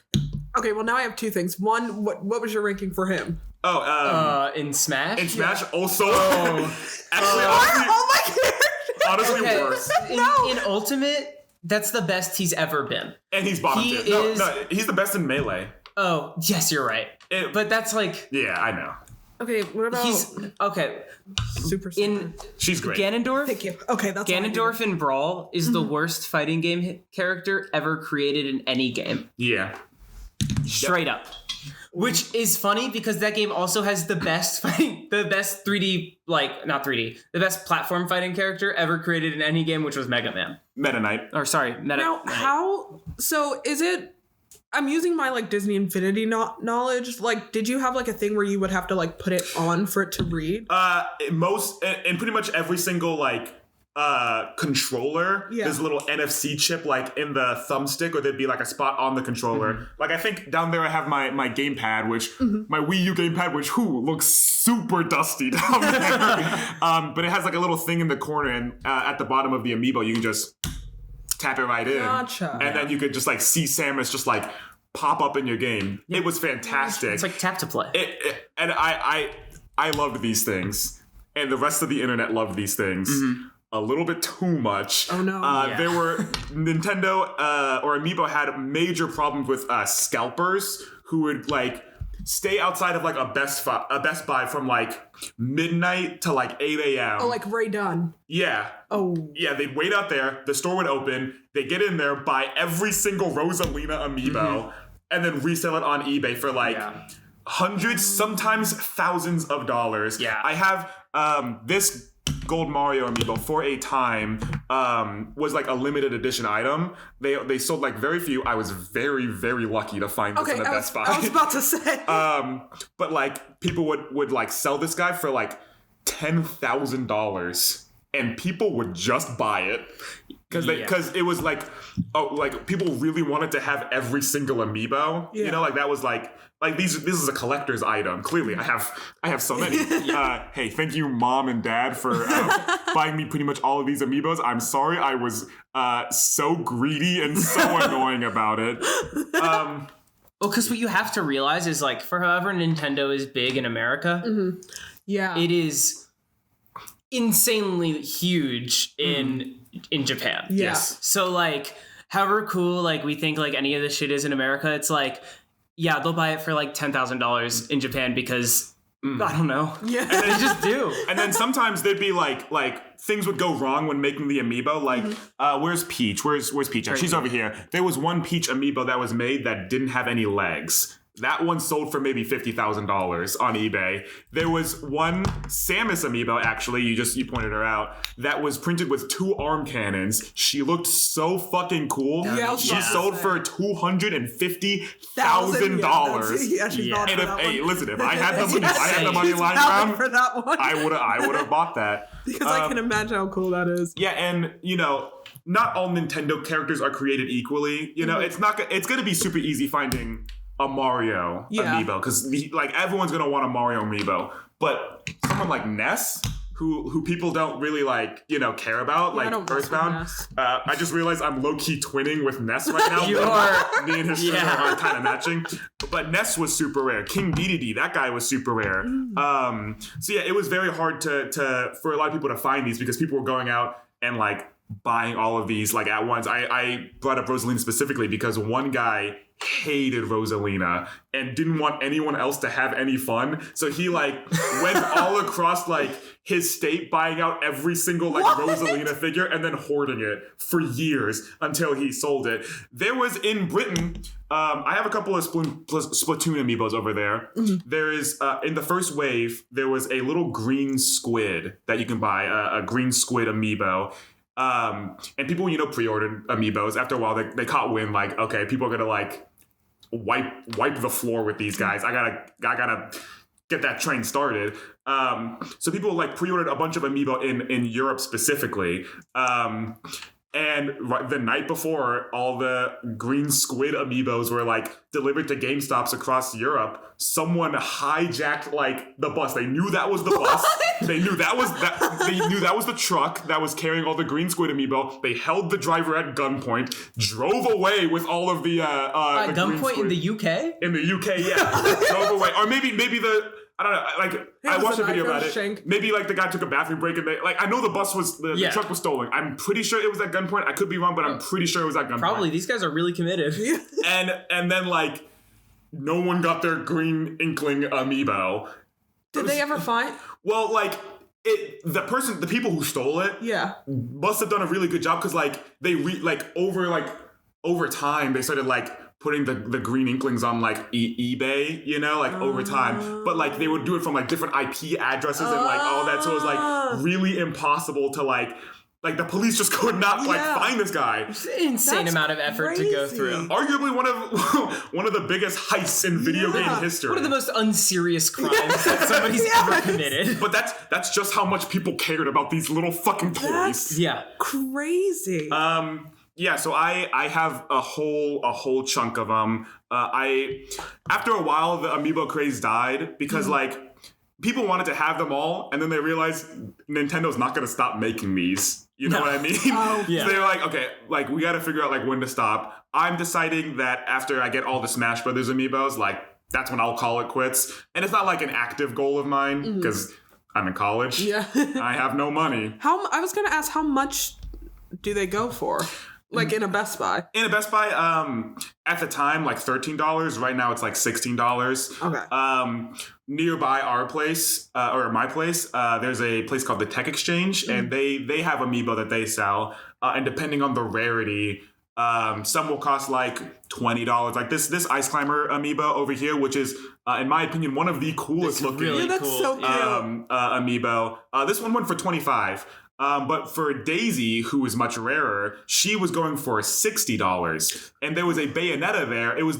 A: Okay, well, now I have two things. One, what was your ranking for him?
C: In Smash?
B: In Smash, also...
A: Honestly,
B: worse.
C: In Ultimate, that's the best he's ever been.
B: And he's bottom tier. No, he's the best in Melee.
C: Oh, yes, you're right. But that's like...
B: Yeah, I know.
A: Okay, what about... Super
B: She's great.
C: Ganondorf?
A: Thank you. Okay, that's
C: Ganondorf in Brawl is the worst fighting game character ever created in any game.
B: Yeah.
C: Straight up. Which is funny because that game also has the best 3D, like, not 3D, the best platform fighting character ever created in any game, which was Mega Man.
B: Meta Knight.
C: Or sorry, Meta
A: Now,
C: Knight.
A: so is it, I'm using my, like, Disney Infinity knowledge. Like, did you have, like, a thing where you would have to, like, put it on for it to read?
B: In pretty much every single, like, controller, there's a little NFC chip like in the thumbstick, or there'd be like a spot on the controller. Like I think down there I have my gamepad, which my Wii U gamepad, which looks super dusty down there. But it has like a little thing in the corner, and at the bottom of the Amiibo you can just tap it right in.
A: Gotcha.
B: And then you could just like see Samus just like pop up in your game. It was fantastic.
C: It's like tap to play.
B: And I loved these things, and the rest of the internet loved these things. A little bit too much.
A: Oh no!
B: There were Nintendo or Amiibo had major problems with scalpers who would like stay outside of like a Best Buy from like midnight to like 8 a.m.
A: Oh, like Ray Dunn.
B: Yeah.
A: Oh.
B: Yeah, they'd wait out there. The store would open. They get in there, buy every single Rosalina Amiibo, and then resell it on eBay for like hundreds, sometimes thousands of dollars.
C: Yeah.
B: I have this Gold Mario Amiibo for a time was like a limited edition item. They sold like very few. I was very, very lucky to find this in a Best Buy.
A: I was about to say.
B: But like people would like sell this guy for like $10,000, and people would just buy it because it was like people really wanted to have every single amiibo.
A: Yeah.
B: You know, like that was like this is a collector's item. Clearly, I have so many. Hey, thank you, Mom and Dad, for buying me pretty much all of these amiibos. I'm sorry, I was so greedy and so annoying about it.
C: Well, because what you have to realize is, like, for however Nintendo is big in America,
A: it
C: is insanely huge in Japan.
A: Yeah.
B: Yes.
C: So, like, however cool, like, we think, like, any of this shit is in America, it's like, yeah, they'll buy it for, like, $10,000 in Japan because, I don't know.
A: Yeah.
C: And they just do.
B: And then sometimes there'd be like things would go wrong when making the amiibo. Like, where's Peach? Where's Peach? She's over here. There was one Peach amiibo that was made that didn't have any legs. That one sold for maybe $50,000 on eBay. There was one Samus amiibo, actually, you pointed her out, that was printed with 2 arm cannons. She looked so fucking cool.
A: Yeah,
B: she sold for $250,000.
A: Yeah, she bought
B: And
A: for that
B: hey,
A: one.
B: listen, if I had the money lying
A: Valid
B: around,
A: for that one.
B: I would have bought that.
A: Because I can imagine how cool that is.
B: Yeah, and not all Nintendo characters are created equally. It's going to be super easy finding a Mario amiibo because like everyone's going to want a Mario amiibo, but someone like Ness, who people don't really care about, like Earthbound. I just realized I'm low-key twinning with Ness right now.
C: You are.
B: Me and his sister are kind of matching. But Ness was super rare. King Dedede, that guy was super rare. So yeah, it was very hard for a lot of people to find these because people were going out and like buying all of these like at once. I brought up Rosalina specifically because one guy hated Rosalina and didn't want anyone else to have any fun. So he like went all across like his state buying out every single like Rosalina figure and then hoarding it for years until he sold it. There was in Britain, I have a couple of Splatoon amiibos over there. There is, in the first wave, there was a little green squid that you can buy, a green squid amiibo. And people, pre-ordered amiibos. After a while, they caught wind, like, okay, people are gonna like wipe the floor with these guys. I gotta get that train started. So people like pre-ordered a bunch of amiibo in Europe specifically. And the night before, all the green squid amiibos were like delivered to GameStops across Europe. Someone hijacked like the bus. They knew that was the bus. They knew that was They knew that was the truck that was carrying all the green squid amiibo. They held the driver at gunpoint, drove away with all of the
C: At gunpoint in the UK.
B: In the UK, yeah, drove away. Or maybe the. I don't know. Like I watched a video about it.
A: Shank.
B: Maybe like the guy took a bathroom break and I know the bus was the truck was stolen. I'm pretty sure it was at gunpoint. I could be wrong, but I'm pretty sure it was at gunpoint.
C: Probably these guys are really committed.
B: And then like no one got their green inkling amiibo.
A: Did they ever find?
B: Well, like the people who stole it, must have done a really good job because like they over time they started like putting the green inklings on like eBay, over time. But like they would do it from like different IP addresses and like all that. So it was like really impossible to like the police just could not like find this guy.
C: It's an insane amount of effort to go through.
B: Arguably one of the biggest heists in video game history.
C: One of the most unserious crimes that somebody's ever committed.
B: But that's just how much people cared about these little fucking toys.
A: Crazy.
B: Yeah, so I have a whole chunk of them. After a while, the amiibo craze died because like people wanted to have them all, and then they realized Nintendo's not going to stop making these. You know what I mean? So they were like, okay, like we got to figure out like when to stop. I'm deciding that after I get all the Smash Brothers amiibos, like that's when I'll call it quits. And it's not like an active goal of mine because I'm in college.
A: Yeah,
B: I have no money.
A: I was going to ask, how much do they go for? Like in a Best Buy?
B: In a Best Buy, at the time, like $13. Right now, it's like $16.
A: Okay.
B: Nearby our place, or my place, there's a place called the Tech Exchange, and they have amiibo that they sell. And depending on the rarity, some will cost like $20. Like this Ice Climber amiibo over here, which is, in my opinion, one of the coolest looking
C: really
A: that's
C: cool.
A: so cute.
B: Amiibo. This one went for $25. But for Daisy, who is much rarer, she was going for $60. And there was a Bayonetta there. It was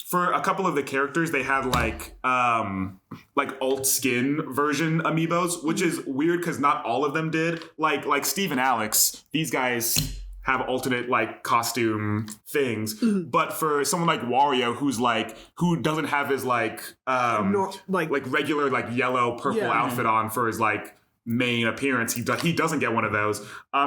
B: for a couple of the characters, they had like alt skin version amiibos, which is weird because not all of them did. Like Steve and Alex, these guys have alternate like costume things. But for someone like Wario, who doesn't have his like regular like yellow purple outfit on for his like main appearance, he doesn't get one of those.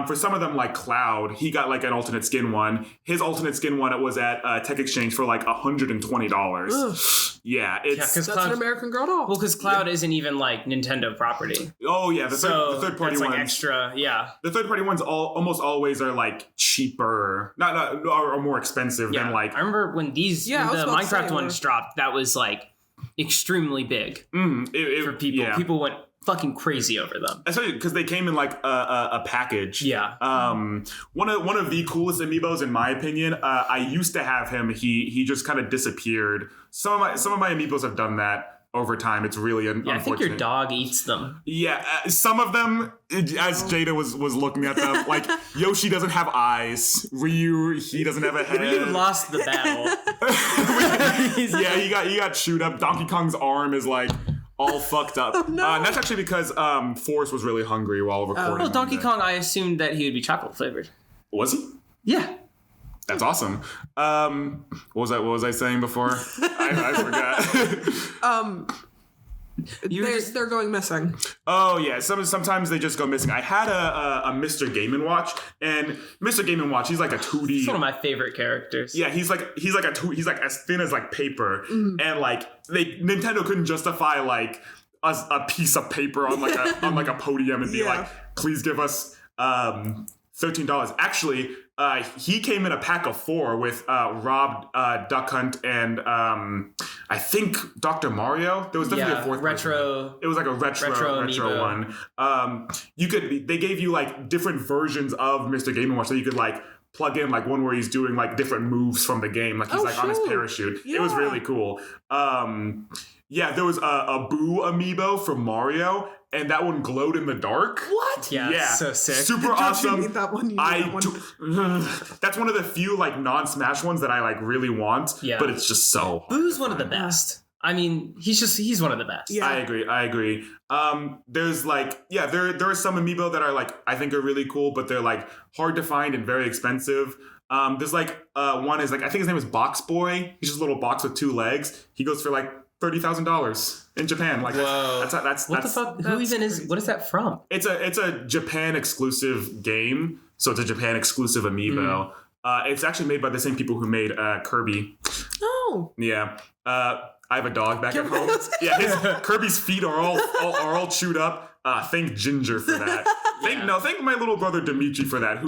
B: For some of them, like Cloud, he got like an alternate skin one. His alternate skin one, it was at Tech Exchange for like $120. Yeah, it's
A: that's an American Girl doll.
C: Well, because Cloud isn't even like Nintendo property.
B: Oh yeah, the third party ones,
C: like extra. Yeah,
B: the third party ones almost always are like cheaper, not or more expensive than like.
C: I remember when the Minecraft ones dropped, that was like extremely big for people.
B: Yeah.
C: People went fucking crazy over them,
B: especially because they came in like a package. One of the coolest amiibos in my opinion. I used to have him. He just kind of disappeared. Some of my amiibos have done that over time. It's really unfortunate.
C: I think your dog eats them.
B: Some of them, as Jada was looking at them, like Yoshi doesn't have eyes. Ryu, he doesn't have a head.
C: Ryu lost the battle.
B: He got chewed up. Donkey Kong's arm is like all fucked up. And that's actually because Forrest was really hungry while recording.
C: Well, Donkey Kong, I assumed that he would be chocolate flavored.
B: Was he?
C: Yeah.
B: That's awesome. What was I saying before? I forgot.
A: They're going missing.
B: Oh yeah, sometimes they just go missing. I had a Mr. Game & Watch, and Mr. Game & Watch, he's like a 2D.
C: He's one of my favorite characters.
B: Yeah, he's like as thin as like paper, and like Nintendo couldn't justify like a piece of paper on like a podium and be like, please give us $13. Actually, he came in a pack of 4 with Rob Duck Hunt and I think Dr. Mario. There was definitely a fourth
C: retro.
B: Person. It was like a retro one. They gave you like different versions of Mr. Game & Watch, so you could like plug in like one where he's doing like different moves from the game, like he's on his parachute. Yeah. It was really cool. There was a Boo amiibo from Mario, and that one glowed in the dark.
A: What?
C: Yeah. So sick.
B: Super awesome.
A: You need that one.
B: That's one of the few like non-Smash ones that I like really want. Yeah. But it's just so hard.
C: Boo's one of the best. I mean, he's one of the best.
B: Yeah. I agree. There's like, there are some amiibo that are like, I think are really cool, but they're like hard to find and very expensive. There's like, one is like, I think his name is Box Boy. He's just a little box with 2 legs. He goes for like $30,000 in Japan. Like,
C: whoa.
B: That's
C: what the fuck? Who even is? What is that from?
B: It's a Japan exclusive game, so it's a Japan exclusive amiibo. It's actually made by the same people who made Kirby.
A: Oh.
B: Yeah. I have a dog back at home. Yeah, Kirby's feet are all chewed up. Thank Ginger for that. Thank my little brother Dimitri for that.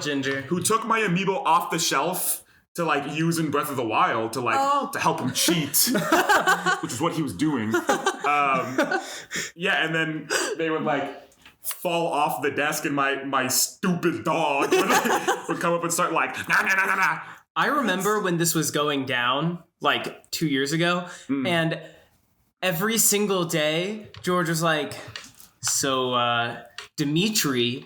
C: Ginger.
B: Who took my amiibo off the shelf to like use in Breath of the Wild to help him cheat, which is what he was doing. And then they would like fall off the desk, and my stupid dog would come up and start like nah.
C: I remember when this was going down like 2 years ago, and every single day George was like, so Dimitri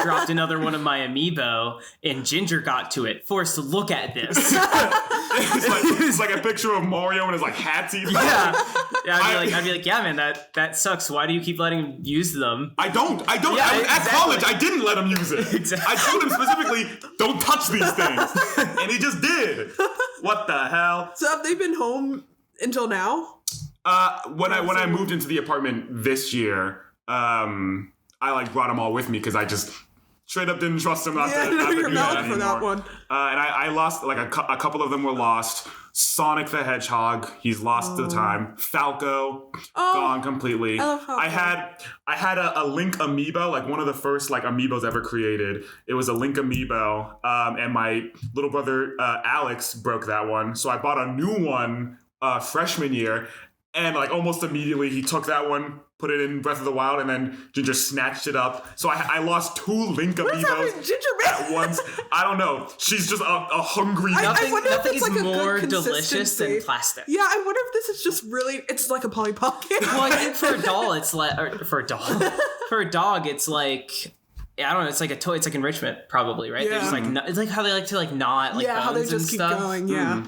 C: dropped another one of my amiibo, and Ginger got to it. Forced to look at this.
B: it's like a picture of Mario and his like hats.
C: I'd be like, yeah, man, that sucks. Why do you keep letting him use them?
B: I don't.
C: Yeah,
B: at college, I didn't let him use it.
C: Exactly.
B: I told him specifically, don't touch these things, and he just did. What the hell?
A: So have they been home until now?
B: When I moved into the apartment this year, I like brought them all with me because I just straight up didn't trust them not to do that anymore.
A: For that one.
B: And I lost like a couple of them were lost. Sonic the Hedgehog, he's lost to time. Falco, gone completely. I had a Link amiibo, like one of the first like amiibos ever created. It was a Link amiibo, and my little brother Alex broke that one, so I bought a new one freshman year. And like almost immediately he took that one, put it in Breath of the Wild, and then Ginger snatched it up. So I lost 2 Link amiibos at once. I don't know. She's just a hungry.
C: Nothing is like more delicious than plastic.
A: Yeah, I wonder if this is just really. It's like a Polly Pocket.
C: Well, I think for a doll, it's like for a dog, it's like. I don't know. It's like a toy. It's like enrichment, probably, right?
A: Yeah.
C: They're just like it's like how they like to like knot like bones
A: how they just
C: and
A: keep
C: stuff.
A: going. Yeah.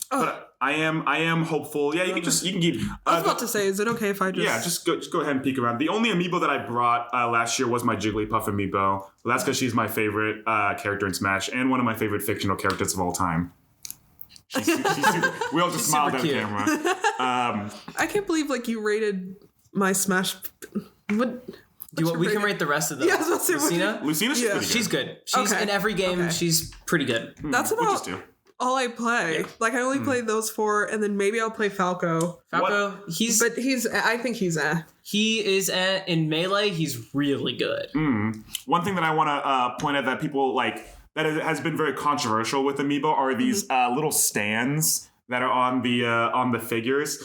B: But I am hopeful. Yeah, you can keep.
A: I was about to say, is it okay if I just?
B: Yeah, just go ahead and peek around. The only amiibo that I brought last year was my Jigglypuff amiibo. Well, that's because she's my favorite character in Smash and one of my favorite fictional characters of all time. She's super, we all just smiled at the camera.
A: I can't believe you rated my Smash.
C: We can rate the rest of them.
A: Yeah, I was about to say,
B: Lucina's pretty good.
C: She's good. She's in every game. She's pretty good.
A: That's about all I play.
C: Yeah.
A: I only play those 4, and then maybe I'll play Falco.
C: Falco,
A: I think he's
C: He is in Melee. He's really good.
B: One thing that I want to point out that people that has been very controversial with Amiibo are these little stands that are on the figures.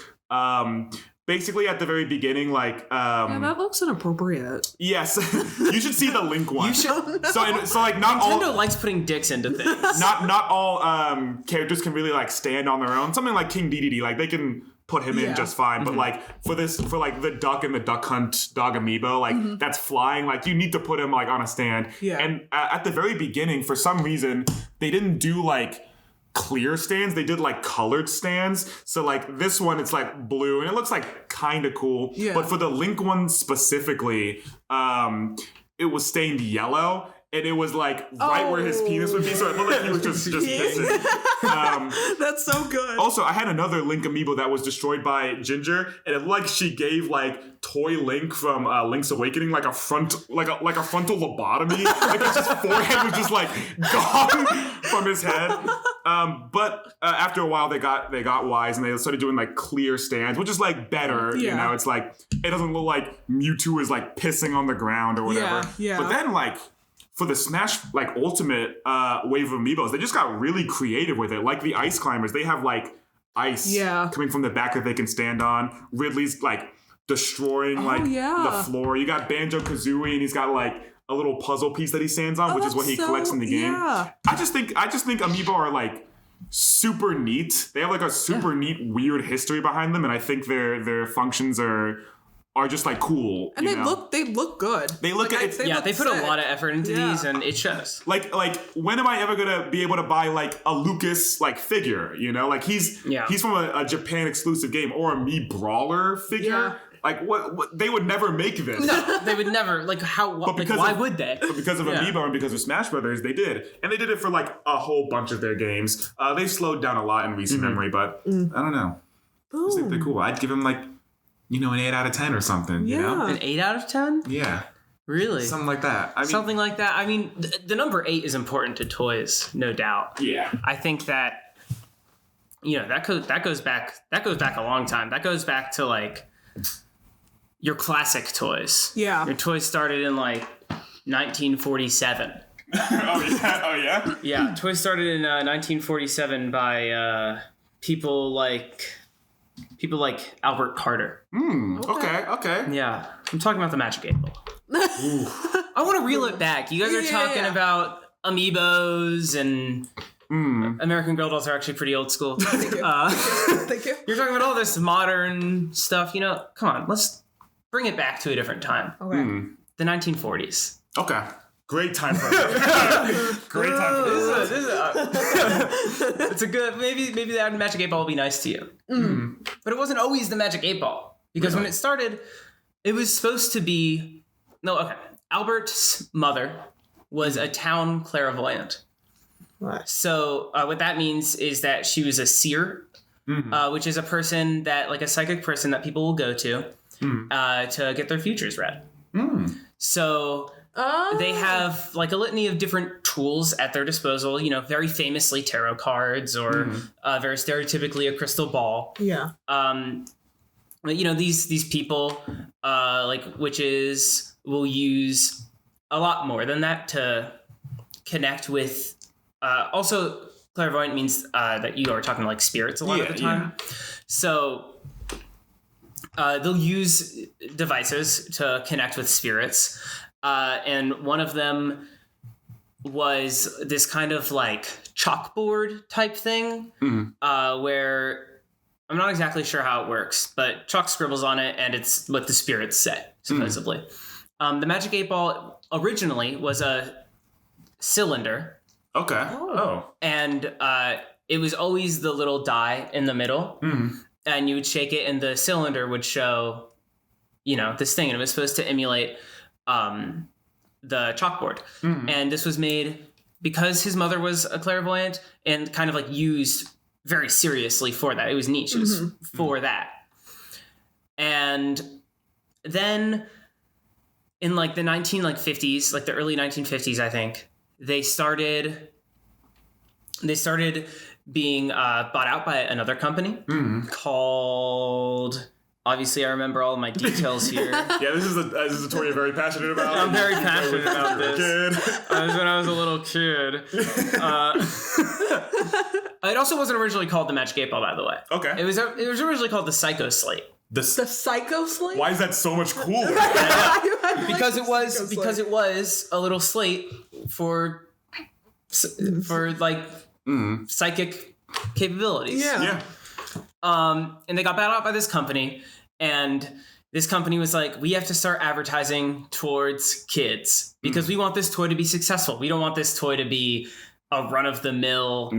B: Basically, at the very beginning,
A: that looks inappropriate.
B: Yes, you should see the Link one.
C: You should.
B: So not
C: Nintendo
B: all
C: likes putting dicks into things.
B: not all characters can really stand on their own. Something like King Dedede, they can put him in just fine. But for the duck and the Duck Hunt dog amiibo, that's flying, you need to put him on a stand.
A: Yeah.
B: And at the very beginning, for some reason, they didn't do clear stands. They did colored stands. So this one, it's blue and it looks kind of cool.
A: Yeah.
B: But for the Link one specifically, it was stained yellow. And it was right where his penis would be, so it looked like he was just pissing.
A: That's so good.
B: Also, I had another Link amiibo that was destroyed by Ginger, and it looked like she gave toy Link from Link's Awakening a frontal lobotomy. His forehead was just gone from his head. But after a while, they got wise and they started doing like clear stands, which is like better.
A: Yeah.
B: You know, it's like it doesn't look like Mewtwo is like pissing on the ground or whatever.
A: Yeah.
B: But then like for the Smash like Ultimate wave of amiibos, they just got really creative with it. Like the Ice Climbers, they have like ice coming from the back that they can stand on. Ridley's like destroying the floor. You got Banjo-Kazooie and he's got like a little puzzle piece that he stands on, which is what he collects in the game.
A: Yeah.
B: I just think amiibo are like super neat. They have like a super neat weird history behind them, and I think their functions are just like cool.
A: And they look good.
B: They look
A: like,
C: they put a lot of effort into these, and it shows.
B: Like when am I ever gonna be able to buy like a Lucas like figure? You know, like he's from a Japan exclusive game, or a Mii Brawler figure.
A: Yeah.
B: Like what they would never make this.
C: No, they would never. Like how? Why would they?
B: But because of Amiibo and because of Smash Brothers, they did, and they did it for like a whole bunch of their games. They've slowed down a lot in recent memory, but I don't know. I just think they're cool. I'd give them like an 8 out of 10 or something.
A: Yeah.
B: You know?
C: An 8 out of 10?
B: Yeah.
C: Really?
B: Something like that.
C: Something like that. I mean, the number 8 is important to toys, no doubt.
B: Yeah.
C: I think that that goes back a long time. That goes back to like your classic toys.
A: Yeah.
C: Your toys started in like 1947.
B: Oh yeah.
C: Yeah, toys started in 1947 by people like Albert Carter.
B: Okay.
C: Yeah, I'm talking about the Magic 8 Ball. I want to reel it back. You guys are talking about Amiibos and American Girl dolls are actually pretty old school.
A: Thank you. Thank you.
C: You're talking about all this modern stuff. Come on, let's bring it back to a different time.
A: Okay.
C: The 1940s.
B: Okay. Great time for it. Great time for this.
C: It's a good. Maybe the Magic 8 Ball will be nice to you. But it wasn't always the Magic 8 Ball, because when it started, it was supposed to be Albert's mother was a town clairvoyant.
A: What?
C: So what that means is that she was a seer, which is a person that, like a psychic person that people will go to get their futures read. So they have like a litany of different tools at their disposal. Very famously tarot cards, or very stereotypically a crystal ball.
A: Yeah.
C: These people like witches will use a lot more than that to connect with. Also, clairvoyant means that you are talking to like spirits a lot of the time. Yeah. So they'll use devices to connect with spirits. And one of them was this kind of like chalkboard type thing where I'm not exactly sure how it works, but chalk scribbles on it and it's what the spirits say, supposedly. The Magic 8 Ball originally was a cylinder.
B: Okay. Oh.
C: And it was always the little die in the middle, and you would shake it, and the cylinder would show, this thing, and it was supposed to emulate the chalkboard. And this was made because his mother was a clairvoyant and kind of like used very seriously for that. It was niche. It was for that. And then in like the 1950s, like the early 1950s, I think, they started being bought out by another company called... Obviously, I remember all of my details here.
B: Yeah, this is a toy you're very passionate about.
C: I'm very passionate about this. That was when I was a little kid. It also wasn't originally called the Magic 8 Ball, by the way.
B: Okay.
C: It was originally called the Psycho Slate.
A: The Psycho Slate?
B: Why is that so much cooler?
C: Because it was a little slate for like psychic capabilities.
B: Yeah.
C: And they got bought out by this company, and this company was like, we have to start advertising towards kids because we want this toy to be successful. We don't want this toy to be a run-of-the-mill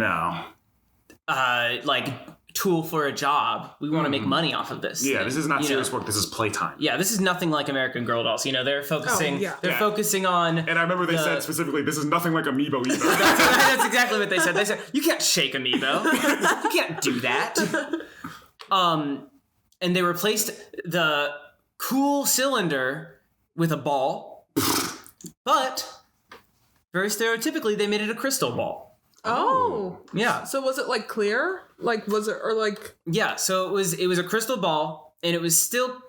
C: like tool for a job. We want to make money off of this.
B: Yeah, this is not serious work. This is playtime.
C: Yeah, this is nothing like American Girl dolls. They're focusing. They're focusing on.
B: And I remember they said specifically, this is nothing like Amiibo either.
C: That's exactly what they said. They said you can't shake Amiibo. You can't do that. And they replaced the cool cylinder with a ball, but very stereotypically, they made it a crystal ball.
A: Oh.
C: Yeah.
A: So was it like clear? Like was it or like
C: Yeah, so it was a crystal ball, and it was still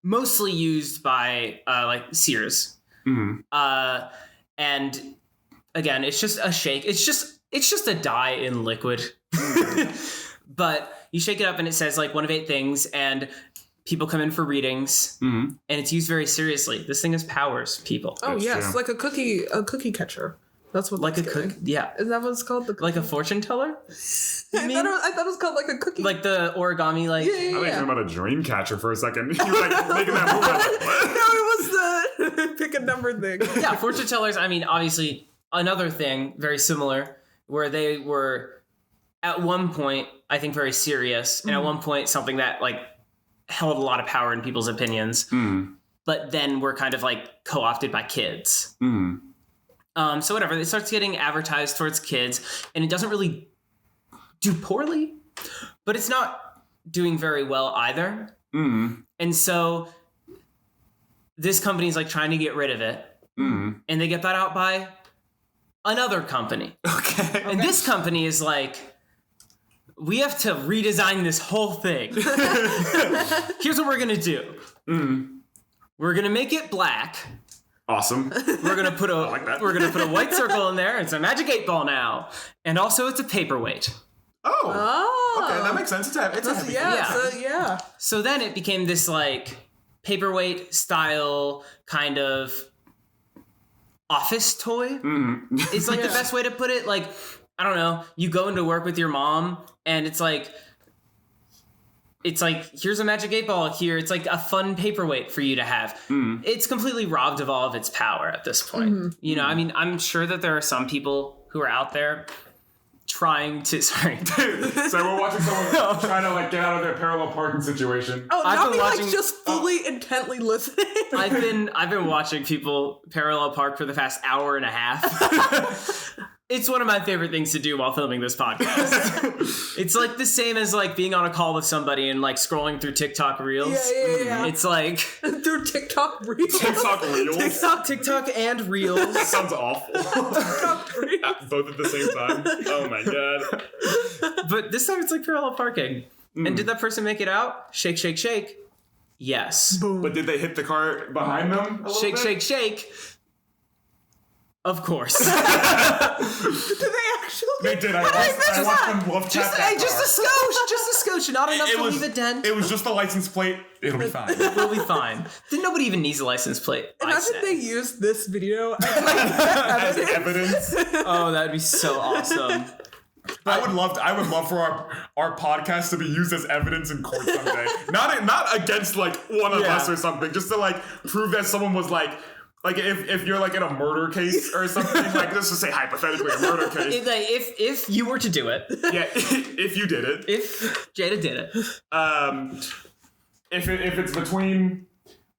C: mostly used by like Sears. And again, it's just a shake. It's just a dye in liquid. But you shake it up and it says like one of 8 things, and people come in for readings, and it's used very seriously. This thing has powers, people.
A: Oh,
B: That's
A: yes,
B: true.
A: like a cookie catcher. That's what
C: Like
A: that's
C: a
A: getting.
C: cookie, yeah.
A: Is that what it's called?
C: Like a fortune teller?
A: I thought it was called like a cookie.
C: Like the origami, like...
A: Yeah.
B: I was thinking about a dream catcher for a second. You were like making that move. I was like, what?
A: No, it was the pick a number thing.
C: Yeah, fortune tellers, I mean, obviously, another thing very similar, where they were, at one point, I think very serious, and at one point, something that, like, held a lot of power in people's opinions, but then were kind of, like, co-opted by kids. So whatever, it starts getting advertised towards kids, and it doesn't really do poorly, but it's not doing very well either. And so this company's like trying to get rid of it, and they get that out by another company. Okay. And this company is like, we have to redesign this whole thing. Here's what we're gonna do. We're gonna make it black.
B: Awesome.
C: We're gonna put a we're gonna put a white circle in there. It's a Magic 8 Ball now, and also it's a paperweight.
B: Oh. Okay, that makes sense. It's a heavy.
A: Yeah.
C: So then it became this like paperweight style kind of office toy. It's like the best way to put it. Like, I don't know, you go into work with your mom, and it's like, here's a Magic 8 Ball here. It's like a fun paperweight for you to have. It's completely robbed of all of its power at this point. I mean, I'm sure that there are some people who are out there trying to... Sorry.
B: So we're watching someone trying to like get out of their parallel parking situation.
A: Oh,
C: I've
A: not
C: been
A: me
C: watching-
A: like just fully intently listening.
C: I've been watching people parallel park for the past hour and a half. It's one of my favorite things to do while filming this podcast. It's like the same as like being on a call with somebody and like scrolling through TikTok Reels.
A: Yeah.
C: It's like
A: Through TikTok Reels.
B: TikTok Reels.
C: TikTok and Reels.
B: That sounds awful.
A: TikTok Reels.
B: Both at the same time. Oh my god.
C: But this time it's like parallel parking. And did that person make it out? Shake, shake, shake. Yes.
A: Boom.
B: But did they hit the car behind them?
C: Shake, shake, shake. Of course.
A: Did they actually?
B: They did. I watched them love chat that
C: just a scotch, not enough to leave a dent.
B: It was just the license plate. It'll be fine.
C: We'll be fine. Then nobody even needs a license plate.
A: Imagine they used this video as
B: As evidence.
C: Oh, that'd be so awesome.
B: I would love for our podcast to be used as evidence in court someday. Not against like one of us or something, just to like prove that someone was like Like if you're like in a murder case or something, like let's just say hypothetically a murder case.
C: If you were to do it,
B: yeah, if you did it,
C: if Jada did it,
B: if it's between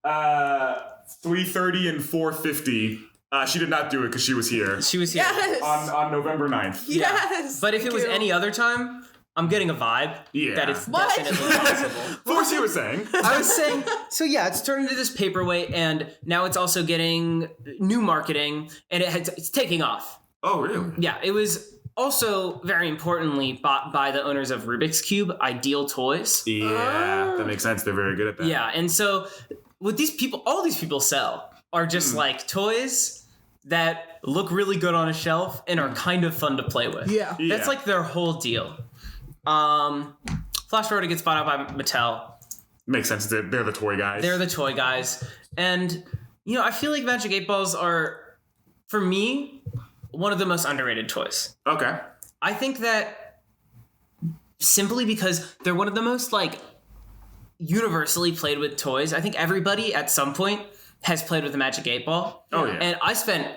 B: 3:30 and 4:50, she did not do it because she was here.
C: She was here
B: on November 9th.
A: Yes.
C: But if it was any other time, I'm getting a vibe that it's definitely possible.
B: What was you were saying?
C: I was saying, so yeah, it's turned into this paperweight, and now it's also getting new marketing, and it's taking off.
B: Oh, really?
C: Yeah, it was also very importantly bought by the owners of Rubik's Cube, Ideal Toys.
B: Yeah, that makes sense. They're very good at that.
C: Yeah, and so what these people, all these people sell are just like toys that look really good on a shelf and are kind of fun to play with.
A: Yeah.
C: That's like their whole deal. Flash forward, it gets bought out by Mattel.
B: Makes sense. They're the toy guys.
C: They're the toy guys. And, I feel like Magic 8 Balls are, for me, one of the most underrated toys.
B: Okay.
C: I think that simply because they're one of the most, universally played with toys. I think everybody at some point has played with a Magic 8 Ball.
B: Oh, yeah.
C: And I spent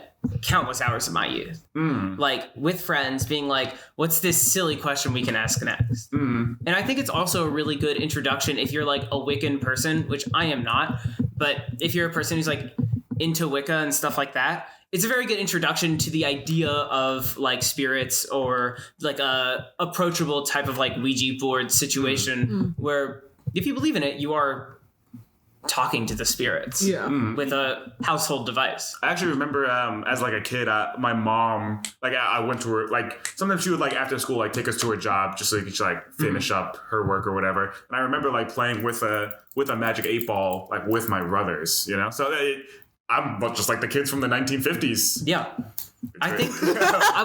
C: countless hours of my youth, with friends being like, what's this silly question we can ask next? And I think it's also a really good introduction if you're like a Wiccan person, which I am not, but if you're a person who's like into Wicca and stuff like that, it's a very good introduction to the idea of like spirits or like a approachable type of like Ouija board situation where if you believe in it, you are talking to the spirits with a household device.
B: I actually remember as like a kid, my mom, I went to her, sometimes she would after school take us to her job just so she could finish up her work or whatever. And I remember playing with a Magic 8 Ball with my brothers, So I'm just like the kids from the 1950s.
C: Yeah. I think I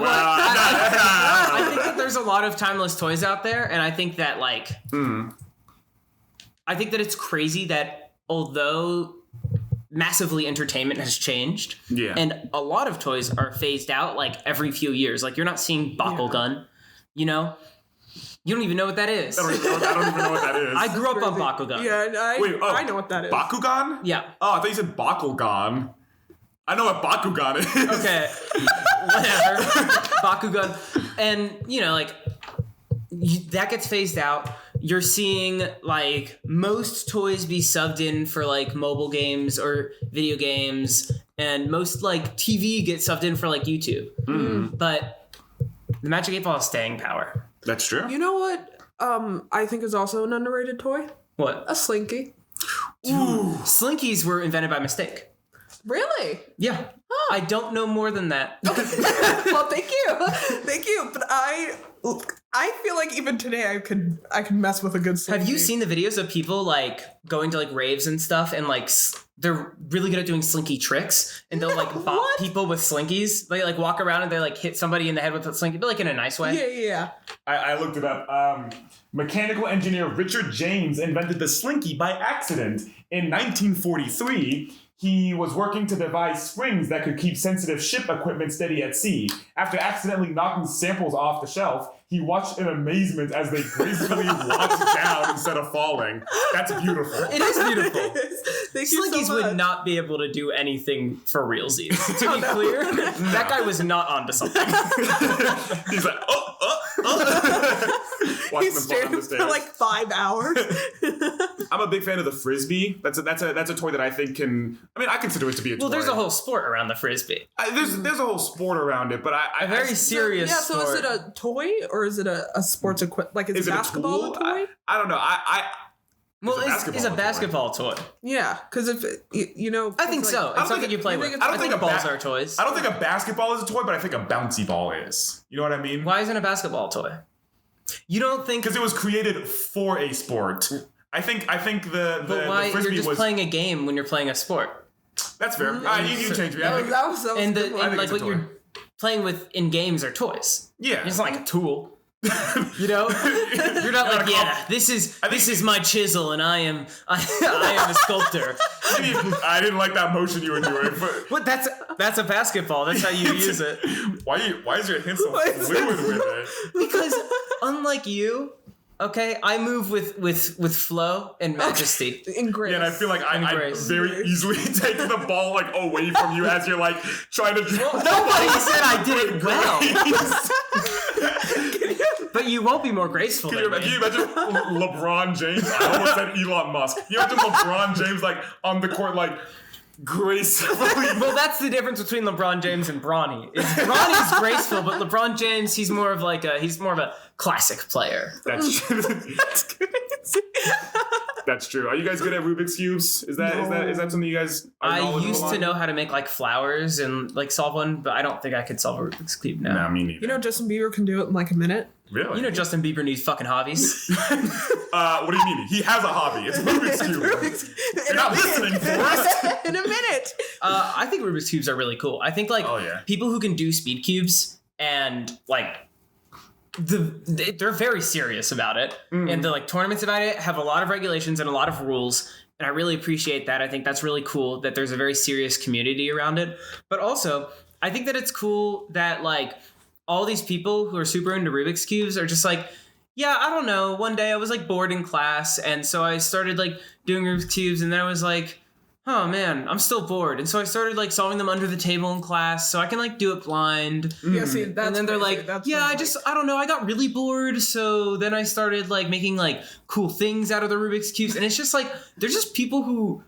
C: think that there's a lot of timeless toys out there, and I think that I think that it's crazy that although massively entertainment has changed, and a lot of toys are phased out every few years. You're not seeing Bakugan, you don't even know what that is.
B: I don't even know what that is.
C: I grew up on Bakugan.
A: Yeah, I know what that is.
B: Bakugan?
C: Yeah.
B: Oh, I thought you said Bakugan. I know what Bakugan is.
C: Okay. Whatever. Bakugan. And, that gets phased out. You're seeing most toys be subbed in for mobile games or video games, and most TV gets subbed in for YouTube. But the Magic 8 Ball has staying power.
B: That's true.
A: You know what? I think is also an underrated toy.
C: What?
A: A Slinky.
C: Ooh. Slinkies were invented by mistake.
A: Really?
C: Yeah. Oh. I don't know more than that.
A: Well, thank you. But I feel like even today I could mess with a good Slinky.
C: Have you seen the videos of people going to raves and stuff, and they're really good at doing Slinky tricks, and they'll bop people with Slinkies. They walk around and they hit somebody in the head with a Slinky, but in a nice way.
A: Yeah.
B: I looked it up. Mechanical engineer Richard James invented the Slinky by accident in 1943. He was working to devise springs that could keep sensitive ship equipment steady at sea. After accidentally knocking samples off the shelf, he watched in amazement as they gracefully walked down instead of falling. That's beautiful.
C: It is beautiful.
A: Slinkies
C: so would not be able to do anything for realsies. To be clear, that guy was not onto something.
B: He's like,
A: He stayed for 5 hours.
B: I'm a big fan of the Frisbee. That's a toy that I think I consider it to be a toy.
C: Well, there's a whole sport around the Frisbee.
B: There's a whole sport around it, but
C: a very serious sport.
A: So is it a toy or is it a sports equipment? Is basketball a toy?
B: I don't know.
C: It's a basketball toy.
A: Yeah, because if
C: I think so. It's something you play with. I don't think balls are toys.
B: I don't think a basketball is a toy, but I think a bouncy ball is. You know what I mean?
C: Why isn't a basketball a toy? You don't think
B: because it was created for a sport. I think the
C: why
B: Frisbee
C: you're just playing a game when you're playing a sport.
B: That's fair. You changed me.
A: That was
C: and what you're playing with in games are toys.
B: Yeah,
C: it's not a tool. You're not this is my chisel and I am a sculptor.
B: I didn't like that motion you were doing. But
C: what? That's a basketball. That's how you use it.
B: Why is your hand so fluid with it?
C: Because unlike you, Okay, I move with flow and majesty.
A: In grace.
B: Yeah, and I feel like I
C: grace.
B: very easily take the ball like away from you as you're like trying to draw.
C: Nobody said I did it well. But you won't be more graceful
B: Can
C: than
B: you
C: me.
B: imagine LeBron James? I almost said Elon Musk. You imagine LeBron James like on the court like gracefully.
C: Well, that's the difference between LeBron James and Bronny. Bronny's graceful, but LeBron James, he's more of a classic player.
B: That's true. That's true. Are you guys good at Rubik's cubes? Is that something you guys are
C: I
B: knowledgeable
C: used to
B: on?
C: know how to make like flowers and like solve one, but I don't think I could solve a Rubik's cube now.
B: Nah, me neither.
A: You know, Justin Bieber can do it in like a minute.
B: Really?
C: You know Justin Bieber needs fucking hobbies.
B: What do you mean? He has a hobby. It's Rubik's cube. You're not listening, Forrest.
A: In a minute.
C: I think Rubik's cubes are really cool. I think like people who can do speed cubes and like they're very serious about it, and the like tournaments about it have a lot of regulations and a lot of rules, and I really appreciate that. I think that's really cool that there's a very serious community around it. But also, I think that it's cool that like all these people who are super into Rubik's cubes are just like, yeah, I don't know. One day I was like bored in class, and so I started like doing Rubik's cubes, and then I was like, oh man, I'm still bored. And so I started like solving them under the table in class so I can like do it blind.
A: Yeah, see, that's
C: And then they're
A: crazy.
C: like,
A: That's
C: yeah,
A: really
C: I don't know, I got really bored. So then I started like making like cool things out of the Rubik's cubes. And it's just like, they're just people who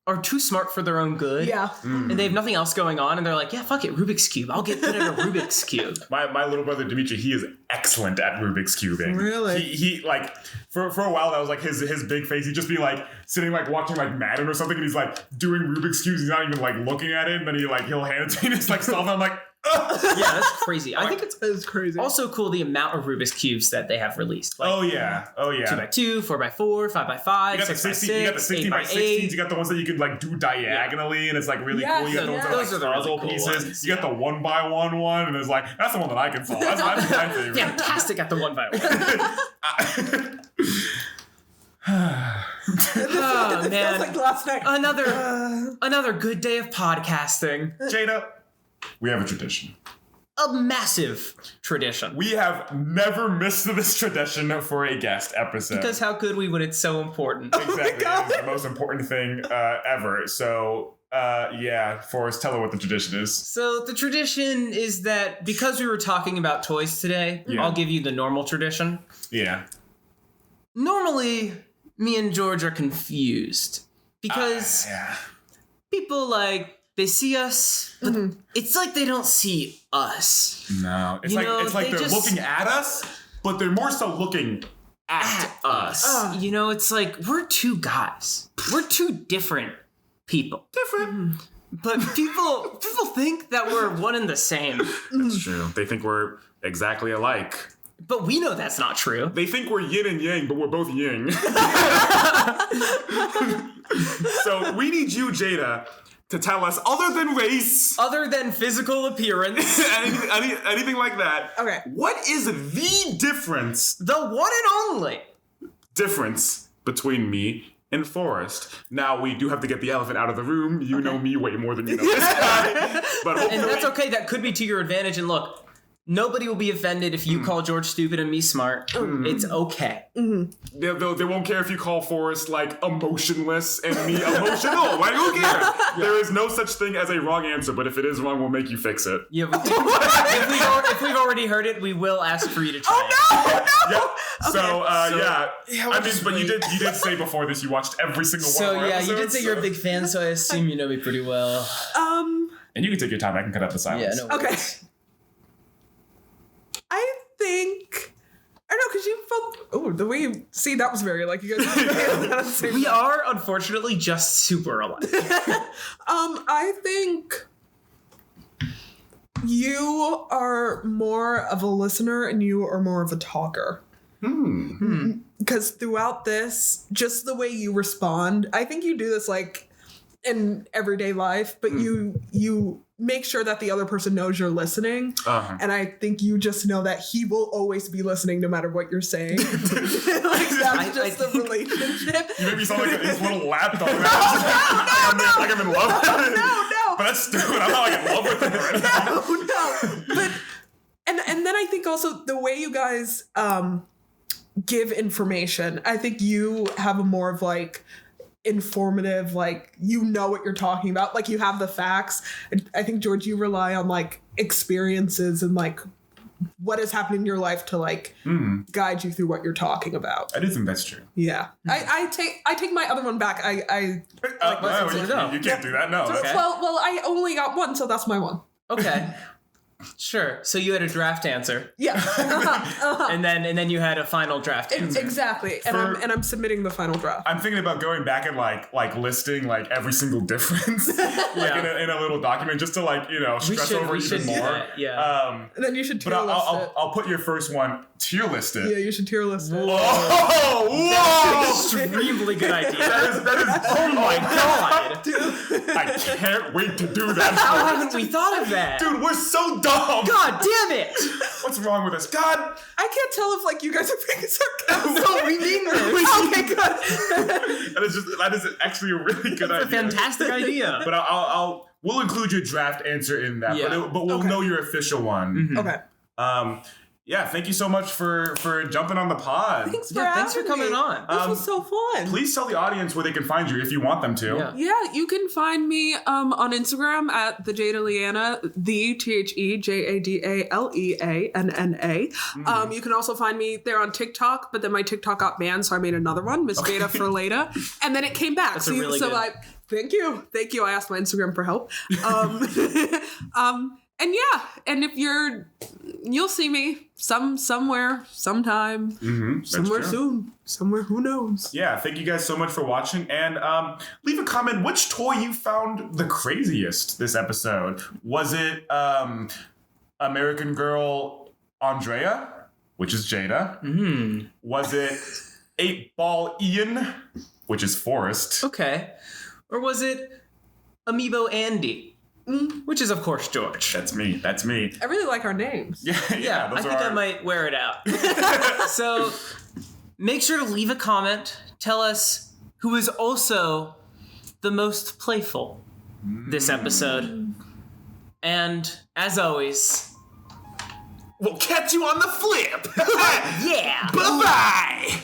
C: are too smart for their own good.
A: Yeah.
C: And they have nothing else going on. And they're like, yeah, fuck it, Rubik's Cube. I'll get good at a Rubik's Cube.
B: My little brother Dimitri, he is excellent at Rubik's cubing.
A: Really?
B: He like for a while that was like his big face. He'd just be like sitting like watching like Madden or something, and he's like doing Rubik's cubes. He's not even like looking at it, and then he'll hand it to me and it's like solving. I'm like, ugh.
C: Yeah, that's crazy. I think it's
A: crazy.
C: also cool the amount of Rubik's Cubes that they have released. Like,
B: Oh yeah.
C: 2x2, 4x4, 5x5,
B: You got the
C: 6x6,
B: 16, you got the 16 by 16s. You got the ones that you can like do diagonally, and it's like really
A: Yes,
B: cool. You got the ones that are
C: those
B: like
C: are the really
B: puzzle
C: cool
B: pieces.
C: ones.
B: You got the 1x1 one, and it's like that's the one that I can solve. That's my favorite.
C: Fantastic at the 1x1. Oh
A: It feels like
C: man,
A: last night.
C: another good day of podcasting.
B: Jada, we have a tradition.
C: A massive tradition.
B: We have never missed this tradition for a guest episode.
C: Because how could we when it's so important?
B: Exactly. It is the most important thing ever. So, Forrest, tell her what the tradition is.
C: So the tradition is that because we were talking about toys today,
B: Yeah.
C: I'll give you the normal tradition.
B: Yeah.
C: Normally, me and George are confused because people like they see us, but it's like they don't see us.
B: No. It's
C: You
B: like
C: know,
B: it's like
C: they
B: they're
C: just-
B: looking at us, but they're more so looking at us.
C: You know, it's like we're two guys. We're two different people.
B: Different.
C: But people think that we're one and the same.
B: That's true. They think we're exactly alike.
C: But we know that's not true.
B: They think we're yin and yang, but we're both yin. So we need you, Jada, to tell us, other than race,
C: Other than physical appearance,
B: anything like that.
A: Okay.
B: What is the difference
C: the one and only.
B: between me and Forrest? Now, we do have to get the elephant out of the room. You know me way more than you know this guy. But hopefully,
C: And that's okay. That could be to your advantage. And look, nobody will be offended if you call George stupid and me smart. It's okay.
B: they won't care if you call Forrest like emotionless and me emotional. Like, who cares? There is no such thing as a wrong answer, but if it is wrong, we'll make you fix it.
C: Yeah, but if we've already heard it, we will ask for you to try it.
B: Yep. So,
A: we'll
B: I mean,
A: just
B: but you
A: wait.
B: did say before this you watched every single one
C: So
B: of our
C: yeah,
B: episodes.
C: you did say you're a big fan, so I assume you know me pretty well.
B: And you can take your time. I can cut out the silence.
C: Yeah, no.
A: Okay. I think. I don't know, because you felt. Oh, the way you. See, that was very like you guys.
C: We are unfortunately just super alike.
A: I think you are more of a listener and you are more of a talker. Because throughout this, just the way you respond, I think you do this like in everyday life, but you make sure that the other person knows you're listening. And I think you just know that he will always be listening no matter what you're saying. Like that's just the relationship.
B: You make me sound like his little lap dog. Like I'm in love with him.
A: No.
B: But that's stupid. I'm not like in love with him right now.
A: No. But and then I think also the way you guys give information. I think you have a more of like informative, like, you know what you're talking about, like you have the facts. I think, George, you rely on like experiences and like what has happened in your life to like guide you through what you're talking about.
B: I do think that's true.
A: Yeah. I take my other one back.
B: No, you can't do that. No.
C: Okay.
A: Well, I only got one, so that's my one.
C: Okay. Sure. So you had a draft answer.
A: Yeah.
C: And then you had a final draft answer.
A: Exactly. And I'm submitting the final draft.
B: I'm thinking about going back and like listing like every single difference like in a little document just to like, stress over even more.
C: That, yeah.
A: And then you should tier
B: But
A: list it.
B: I'll put your first one tier list it.
A: Yeah, you should tier list it.
B: Oh, whoa!
C: Extremely good idea.
B: That is
C: Oh my god.
B: I can't wait to do that.
C: How haven't we thought of that?
B: Dude, we're so dumb.
C: God damn it!
B: What's wrong with us? God.
A: I can't tell if like you guys are being sarcastic.
C: No, we mean this.
A: Okay, good.
B: That is actually a really good idea.
C: It's a fantastic idea.
B: But we'll include your draft answer in that.
C: Yeah.
B: But we'll know your official one.
A: Okay.
B: Yeah, thank you so much for jumping on the pod.
A: Thanks for
C: coming
A: me.
C: on.
A: This was so fun.
B: Please tell the audience where they can find you if you want them to.
A: Yeah, you can find me on Instagram at the Jada Leanna, the THEJADALEANNA. You can also find me there on TikTok, but then my TikTok got banned, so I made another one, Miss Jada for later, and then it came back.
C: That's really good.
A: Thank you. I asked my Instagram for help. And yeah, and if you'll see me somewhere, sometime, somewhere soon, somewhere, who knows?
B: Yeah, thank you guys so much for watching, and leave a comment which toy you found the craziest this episode. Was it American Girl Andrea, which is Jada? Was it 8-Ball Ian, which is Forrest?
C: Okay. Or was it Amiibo Andy? Which is, of course, George.
B: That's me.
A: I really like our names.
B: Yeah,
C: I think I might wear it out. So make sure to leave a comment. Tell us who is also the most playful this episode. And as always,
B: we'll catch you on the flip.
C: yeah.
B: Bye-bye.